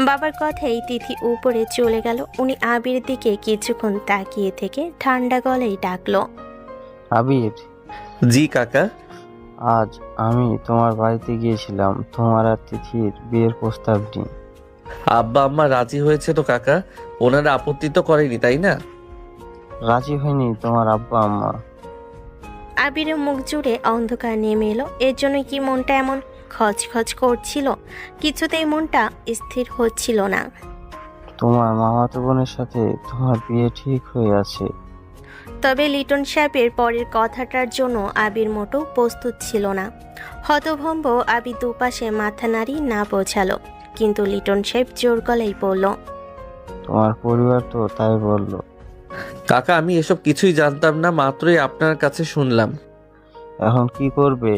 বাবার কথাই তিথি উপরে চলে গেল। উনি আবিরের দিকে কিছুক্ষণ তাকিয়ে থেকে ঠান্ডা গলায় ডাকলো, আবির। জি কাকা। আজ আমি তোমার বাড়িতে গিয়েছিলাম তোমার আর তিথির বিয়ের প্রস্তাব নিয়ে। আব্বা আম্মা রাজি হয়েছে তো কাকা? ওনারা আপত্তি তো করেনি, তাই না? রাজি হয়নি তোমার আব্বা আম্মা। আবিরের মুখ জুড়ে অন্ধকার নেমে এলো। এর জন্য কি মনটা এমন খচখচ করছিল? কিছুতেই মনটা স্থির হচ্ছিল না। তোমার মামাতো বোনের সাথে তোমার বিয়ে ঠিক হয়ে আছে। তবে লিটন সাহেবের পরের কথাটার জন্য আবির মোটেও প্রস্তুত ছিল না। হতভম্ব আবির দুপাশে মাথা নাড়ি না বোঝালো, কিন্তু লিটন সাহেব জোর গলায় বলল, তোমার পরিবার তো তাই বললো। কাকা আমি এসব কিছুই জানতাম না, মাত্রই আপনার কাছে শুনলাম। এখন কি করবে?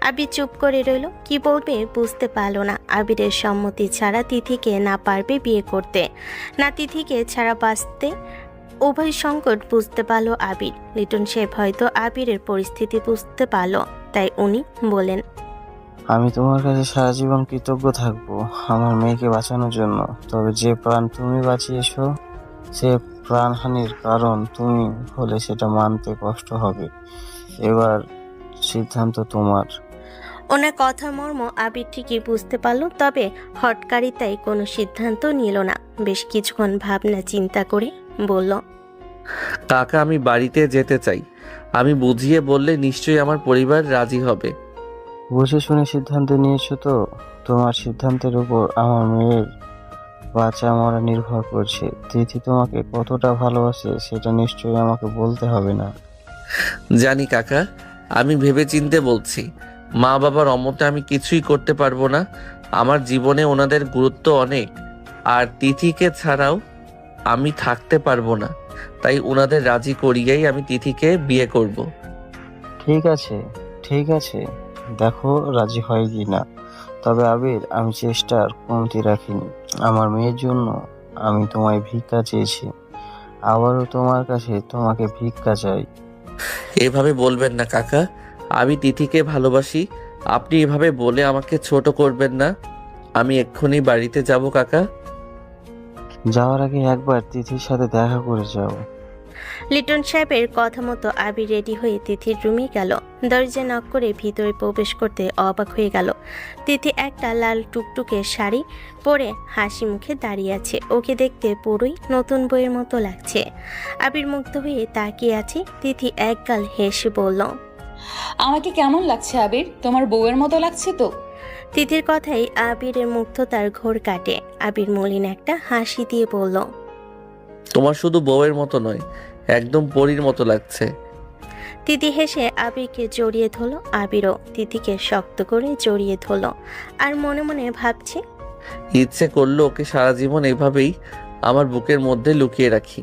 আবির চুপ করে রইল, কি বলবে বুঝতে পারল না। আবিরের সম্মতি ছাড়া তিথিকে না পারবে বিয়ে করতে, না তিথিকে ছাড়া বাঁচতে। উভয় সংকট বুঝতে পারল আবির। লিটন সাহেব হয়তো আবিরের পরিস্থিতি বুঝতে পারল, তাই উনি বলেন, আমি তোমার কাছে সারা জীবন কৃতজ্ঞ থাকবো আমার মেয়েকে বাঁচানোর জন্য। তবে যে প্রাণ তুমি বাঁচিয়েছো, সে প্রাণহানির কারণ তুমি হলে সেটা মানতে কষ্ট হবে। এবার সিদ্ধান্ত তোমার। ওনার কথার মর্ম আবির ঠিকই বুঝতে পারল, তবে হটকারিতায় কোনো সিদ্ধান্ত নিল না। বেশ কিছুক্ষণ ভাবনা চিন্তা করে বলল, কাকা আমি বাড়িতে যেতে চাই। আমি বুঝিয়ে বললে নিশ্চয়ই আমার পরিবার রাজি হবে। বুঝে শুনে সিদ্ধান্ত নিয়েছো তো? তোমার সিদ্ধান্তের উপর আমার মেয়ের বাঁচা মরা নির্ভর করছে। তিথি তোমাকে কতটা ভালোবাসে সেটা নিশ্চয়ই আমাকে বলতে হবে না। জানি কাকা, আমি ভেবেচিন্তে বলছি। মা বাবার অমতে আমি কিছুই করতে পারবো না। আমার জীবনে ওনাদের গুরুত্ব অনেক, আর তিথিকে ছাড়াও আমি থাকতে পারবো না। তাই ওনাদের রাজি করিয়েই আমি তিথিকে বিয়ে করব। ঠিক আছে, ঠিক আছে, দেখো রাজি হয় কি না। তবে আবির, আমি চেষ্টার কমতি রাখিনি। আমার মেয়ের জন্য আমি তোমায় ভিক্ষা চেয়েছি, আবারও তোমার কাছে তোমাকে ভিক্ষা চাই। এভাবে বলবেন না কাকা, আমি তিথিকে ভালোবাসি। আপনি এভাবে বলে আমাকে ছোট করবেন না। আমি এক্ষুনি বাড়িতে যাব কাকা। যাওয়ার আগে একবার তিথির সাথে দেখা করে যাও। লিটন সাহেবের কথা মতো আবির রেডি হয়ে তিথির রুমে গেল। দরজা নক করে ভিতরে প্রবেশ করতে অবাক হয়ে গেল। তিথি একটা লাল টুকটুকে শাড়ি পরে হাসি মুখে দাঁড়িয়ে আছে। ওকে দেখতে পুরোই নতুন বইয়ের মতো লাগছে। আবির মুগ্ধ হয়ে তাকিয়ে আছে। তিথি একগাল হেসে বলল, আমাকে কেমন লাগছে আবির? তোমার বউয়ের মতো লাগছে তো? তিথির কথাই আবিরের মুগ্ধতার ঘোর কাটে। আবির মলিন একটা হাসি দিয়ে বলল, তোমার শুধু বউয়ের মতো নয়, একদম পরীর মতো লাগছে। তিথি হেসে আবিরকে জড়িয়ে ধরল। আবিরও তিথিকে শক্ত করে জড়িয়ে ধরল, আর মনে মনে ভাবছে, ইচ্ছে করলো ওকে সারা জীবন এভাবেই আমার বুকের মধ্যে লুকিয়ে রাখি,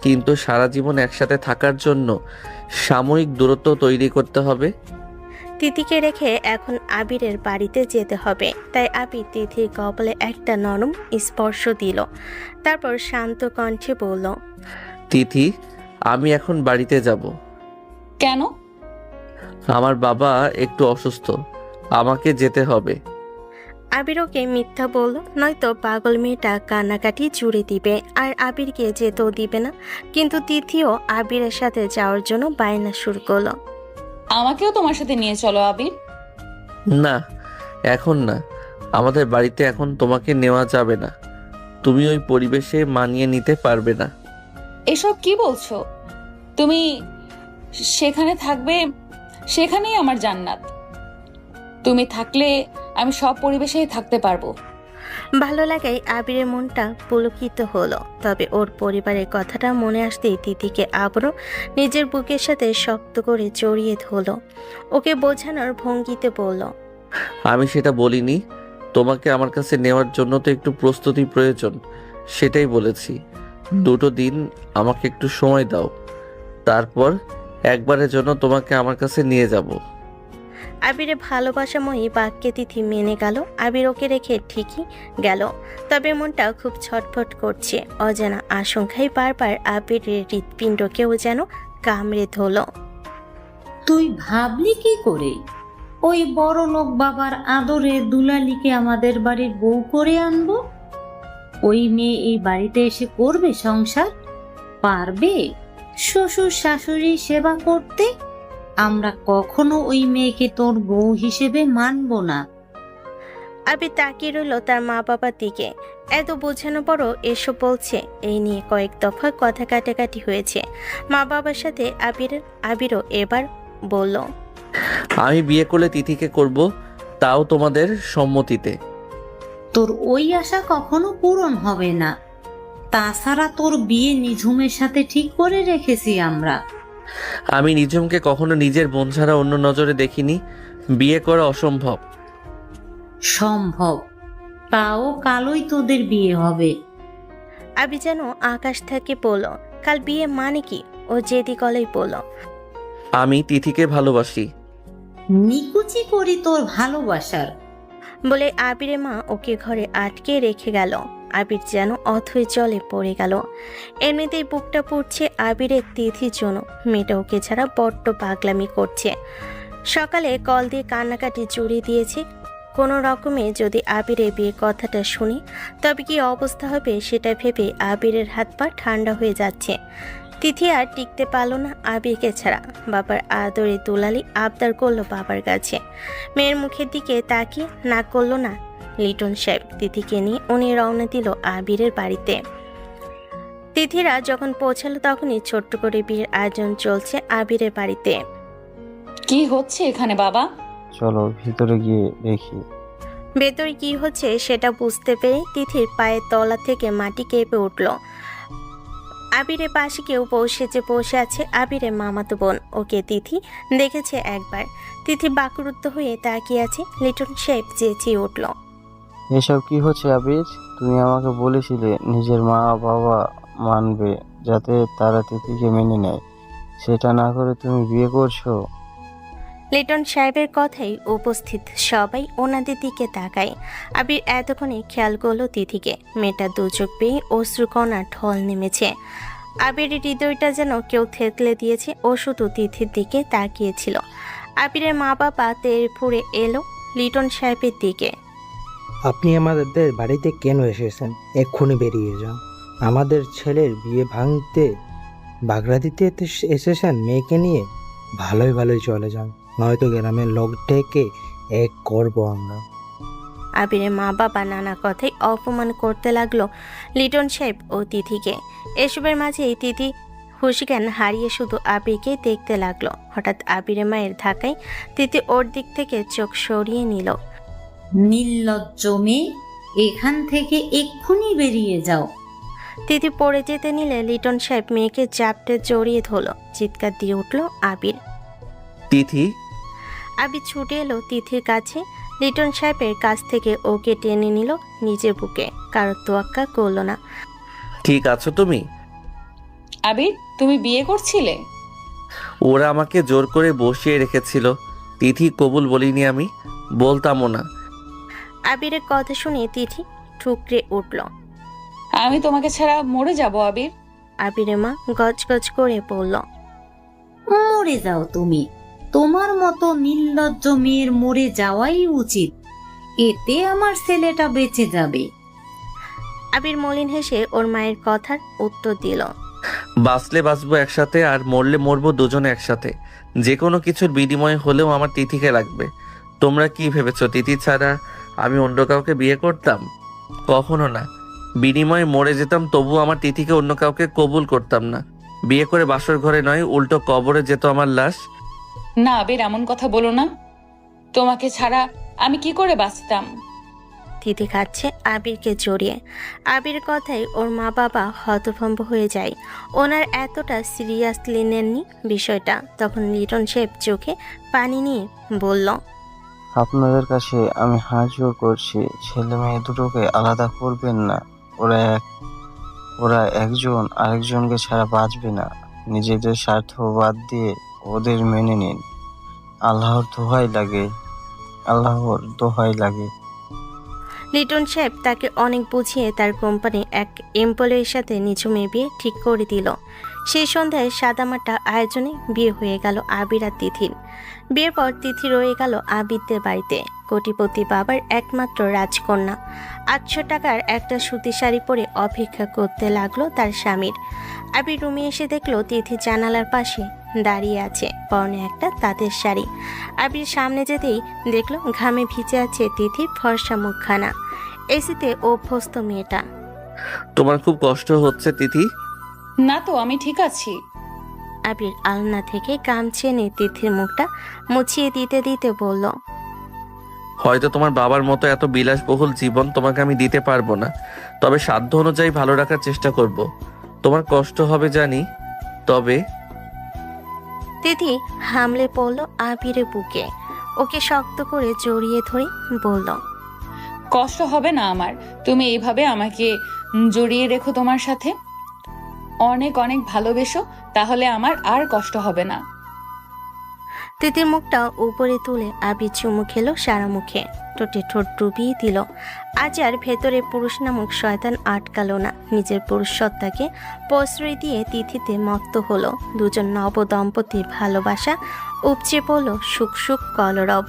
কিন্তু সারা জীবন একসাথে থাকার জন্য সাময়িক দূরত্ব তৈরি করতে হবে। তিথিকে রেখে এখন আবিরের বাড়িতে যেতে হবে। তাই আবির তিথির কপালে একটা নরম স্পর্শ দিল। তারপর শান্ত কণ্ঠে বলল, তিথি, আমি এখন বাড়িতে যাব। কেন? আমার বাবা একটু অসুস্থ, আমাকে যেতে হবে। আবির ওকে মিথ্যা বলল, নয়তো পাগল মেয়েটা কান্নাকাটি জুড়ে দিবে আর আবিরকে যেতেও দিবে না। কিন্তু তিথিও আবিরের সাথে যাওয়ার জন্য বায়না শুরু করলো। আমাকেও তোমার সাথে নিয়ে চলো আবির। না, এখন না। আমাদের বাড়িতে এখন তোমাকে নেওয়া যাবে না। তুমি ওই পরিবেশে মানিয়ে নিতে পারবে না। এসব কি বলছো? তুমি সেখানে থাকবে, সেখানেই আমার জান্নাত। তুমি থাকলে আমি সব পরিবেশেই থাকতে পারবো। ভালো লাগায় আবিরের মনটা পুলকিত হলো। তবে ওর পরিবারের কথাটা মনে আসতেই তিথিকে আবারও নিজের বুকের সাথে শক্ত করে জড়িয়ে ধরল। ওকে বোঝানোর ভঙ্গিতে বলল, আমি সেটা বলিনি। তোমাকে আমার কাছে নেওয়ার জন্য তো একটু প্রস্তুতি প্রয়োজন, সেটাই বলেছি। 2 দিন আমাকে একটু সময় দাও, তারপর একবারের জন্য তোমাকে আমার কাছে নিয়ে যাব। আবিরের ভালোবাসাময়ী বাক্যে তিথি মেনে গেল। আবির ওকে রেখে ঠিকই গেল, তবে মনটা খুব ছটফট করছে। অজানা আশঙ্কায় বারবার আবিরের হৃৎপিণ্ডকেও যেন কামড়ে ধরল। তুই ভাবলি কি করে ওই বড় লোক বাবার আদরে দুলালিকে আমাদের বাড়ির বউ করে আনবো? ওই মেয়ে এই বাড়িতে এসে করবে সংসার? পারবে শ্বশুর শাশুড়ি সেবা করতে? আমরা কখনো ওই মেয়েকে তোর বউ হিসেবে মানবো না। আবির তাকিয়ে রইল তার মা বাবার দিকে। এত বোঝানো বড় এসব বলছে। এই নিয়ে কয়েক দফা কথা কাটাকাটি হয়েছে মা বাবার সাথে। আবিরও এবার বলল, আমি বিয়ে করলে তিথিকে করব, তাও তোমাদের সম্মতিতে। তোর ওই আশা কখনো পূরণ হবে না। তাছাড়া তোর বিয়ে নিঝুমের সাথে ঠিক করে রেখেছি আমরা। আমি নিঝুমকে কখনো নিজের বোন ছাড়া অন্য নজরে দেখিনি। বিয়ে করা অসম্ভব। সম্ভব, তাও কালই তোদের বিয়ে হবে। আবি যেন আকাশ থেকে বলল, কাল বিয়ে মানে কি? ও জেদি গলেই বলল, আমি তিথিকে ভালোবাসি। নিকুচি করি তোর ভালোবাসার। বলে আবিরের মা ওকে ঘরে আটকে রেখে গেল। আবির যেন অথই জলে পড়ে গেল। এমনিতেই বুকটা পুড়ছে আবিরের তিথির জন্য। মেয়েটা ওকে ছাড়া বড্ড পাগলামি করছে। সকালে কল দিয়ে কান্নাকাটি জুড়ে দিয়েছে। কোনো রকমে যদি আবিরের বিয়ের কথাটা শুনি তবে কি অবস্থা হবে সেটা ভেবে আবিরের হাত পা ঠান্ডা হয়ে যাচ্ছে। তিথি আর টিকতে পারল না আবিরকে ছাড়া। বাবার আদরে দুলালি আবদার করলো বাবার কাছে। মেয়ের মুখের দিকে তাকিয়ে না করলো না। লিটন সাহেব তিথিকে নিয়ে উনি রওনা দিল আবিরের বাড়িতে। তিথিরা যখন পৌঁছালো তখনই ছোট্ট করে বিয়ের আয়োজন চলছে আবিরের বাড়িতে। কি হচ্ছে এখানে বাবা? চলো ভিতরে গিয়ে দেখি। ভেতরে কি হচ্ছে সেটা বুঝতে পেরে তিথির পায়ের তলা থেকে মাটি কেঁপে উঠল। আবিরের পাশে কেউ বসে আছে আবিরের মামাতো বোন। ওকে তিথি দেখেছে একবার। তিথি বাকরুদ্ধ হয়ে তাকিয়ে আছে। লিটন সাহেব চেঁচিয়ে উঠল, এসব কি হচ্ছে আবির? তুমি আমাকে বলেছিলে নিজের মা বাবা মানবে যাতে তারা তিথিকে মেনে নেয়, সেটা না করে তুমি বিয়ে করছো। লিটন সাহেবের কথাই উপস্থিত সবাই ওনাদের দিকে তাকায়। আবির এতক্ষণে খেয়াল করলো তিথিকে। মেয়েটা দুচোখ পেয়ে অশ্রুকণা ঢল নেমেছে। আবিরের হৃদয়টা যেন কেউ থেতলে দিয়েছে। ও শুধু তিথির দিকে তাকিয়েছিল। আবিরের মা বাবা তেড়ে ফুঁড়ে এলো লিটন সাহেবের দিকে। আপনি আমাদের বাড়িতে কেন এসেছেন? এক্ষুনি বেরিয়ে যান। আমাদের ছেলের বিয়ে ভাঙতে বাগড়া দিতে এসেছেন মেয়েকে নিয়ে? ভালোই ভালোই চলে যান, নয়তো গ্রামের লোক ডেকে এক করবো আমরা। আবিরের মা বাবা নানা কথাই অপমান করতে লাগলো লিটন সাহেব ও তিথিকে। এসবের মাঝেই তিথি হুশজ্ঞান হারিয়ে শুধু আবিরকে দেখতে লাগলো। হঠাৎ আবিরের মায়ের ধাক্কায় তিথি ওর দিক থেকে চোখ সরিয়ে নিল। নির্লজ্জ মেয়ে, এখান থেকে এক্ষুনি বেরিয়ে যাও। তিথি পড়ে যেতে নিলে লিটন সাহেব মেয়েকে চাপটে জড়িয়ে ধরল। চিৎকার দিয়ে উঠল আবির। তিথি! আবির ছুটে এলো তিথির কাছে। লিটন সাহেবের কাছ থেকে ওকে টেনে নিল নিজের বুকে। কারোর তোয়াক্কা করলো না। ঠিক আছো তুমি? আবির, তুমি বিয়ে করছিলে? ওরা আমাকে জোর করে বসিয়ে রেখেছিল। তিথি কবুল বলিনি, আমি বলতামও না। আবিরের কথা শুনে তিথি ঠুকরে উঠল। আমি তোমাকে ছাড়া মরে যাব আবির। আবিরের মা গজগজ করে বলল, মরে যাও তুমি। তোমার মতো নির্লজ্জ মেয়ের মরে যাওয়াই উচিত। এতে আমার ছেলেটা বেঁচে যাবে। আবির মলিন হেসে ওর মায়ের কথার উত্তর দিল, বাঁচলে বাঁচবো একসাথে, আর মরলে মরবো দুজনে একসাথে। যে কোনো কিছুর বিনিময়ে হলেও আমার তিথিকে লাগবে। তোমরা কি ভেবেছো তিথি ছাড়া আমি অন্য কাউকে বিয়ে করতাম? কখনো না। বিনিময়ে মরে যেতাম, তবু আমার তিথিকে অন্য কাউকে কবুল করতাম না। বিয়ে করে বাসর ঘরে নয়, উল্টো কবরে যেত আমার লাশ। না আবির, এমন কথা বলো না। তোমাকে ছাড়া আমি কি করে বাঁচতাম? তিথি খাচ্ছে আবিরকে জড়িয়ে। আবির কথায় ওর মা বাবা হতভম্ব হয়ে যায়। ওনার এতটা সিরিয়াসলি নেননি বিষয়টা। তখন লিটন সাহেব চোখে পানি নিয়ে বলল, আপনাদের কাছে আমি হাত জোর করছি, ছেলে মেয়ে দুটোকে আলাদা করবেন না। ওরা একজন আরেকজনকে ছাড়া বাঁচবে না। নিজেদের স্বার্থ বাদ দিয়ে ওদের মেনে নিন। আল্লাহর দোহাই লাগে। লিটন সাহেব তাকে অনেক বুঝিয়ে তার কোম্পানি এক এমপ্লয়ির সাথে নিঝুমের বিয়ে ঠিক করে দিল। সেই সন্ধ্যায় সাদামাটা আয়োজনে বিয়ে হয়ে গেল আবির আর তিথির। বিয়ের পর তিথি রয়ে গেল আবিরদের বাড়িতে। কোটিপতি বাবার একমাত্র রাজকন্যা। 800 টাকার একটা সুতি শাড়ি পরে অপেক্ষা করতে লাগলো তার স্বামীর। আবির রুমে এসে দেখলো তিথি জানালার পাশে দাঁড়িয়ে আছে, পরনে একটা তাঁতের শাড়ি। আবির সামনে যেতেই দেখলো ঘামে ভিজে আছে তিথির ফর্সা মুখখানা। এসিতে অভ্যস্ত মেয়েটা। তোমার খুব কষ্ট হচ্ছে তিথি? না তো, আমি ঠিক আছি। আবির আলনা থেকে গামছা এনে তিথির মুখটা মুছিয়ে দিতে দিতে বলল, হয়তো তোমার বাবার মতো এত বিলাসবহুল জীবন তোমাকে আমি দিতে পারবো না, তবে সাধ্য অনুযায়ী ভালো রাখার চেষ্টা করব। তোমার কষ্ট হবে জানি, তবে তিথি হামলে পড়ল আবিরের বুকে, ওকে শক্ত করে জড়িয়ে ধরে বলল, কষ্ট হবে না আমার, তুমি এইভাবে আমাকে জড়িয়ে রেখো তোমার সাথে, অনেক অনেক ভালোবেসো, তাহলে আমার আর কষ্ট হবে না। তিতির মুখটা উপরে তুলে আবির চুমু খেলো সারা মুখে, ঠোঁটে ঠোঁট ডুবিয়ে দিল। আজ আর ভেতরে পুরুষ নামক শয়তান আটকালো না, নিজের পুরুষ সত্তাকে প্রশ্রয় দিয়ে তিথিতে মত্ত হলো। দুজন নব দম্পতির ভালোবাসা উপচে পড়ল সুখ সুখ কলরব।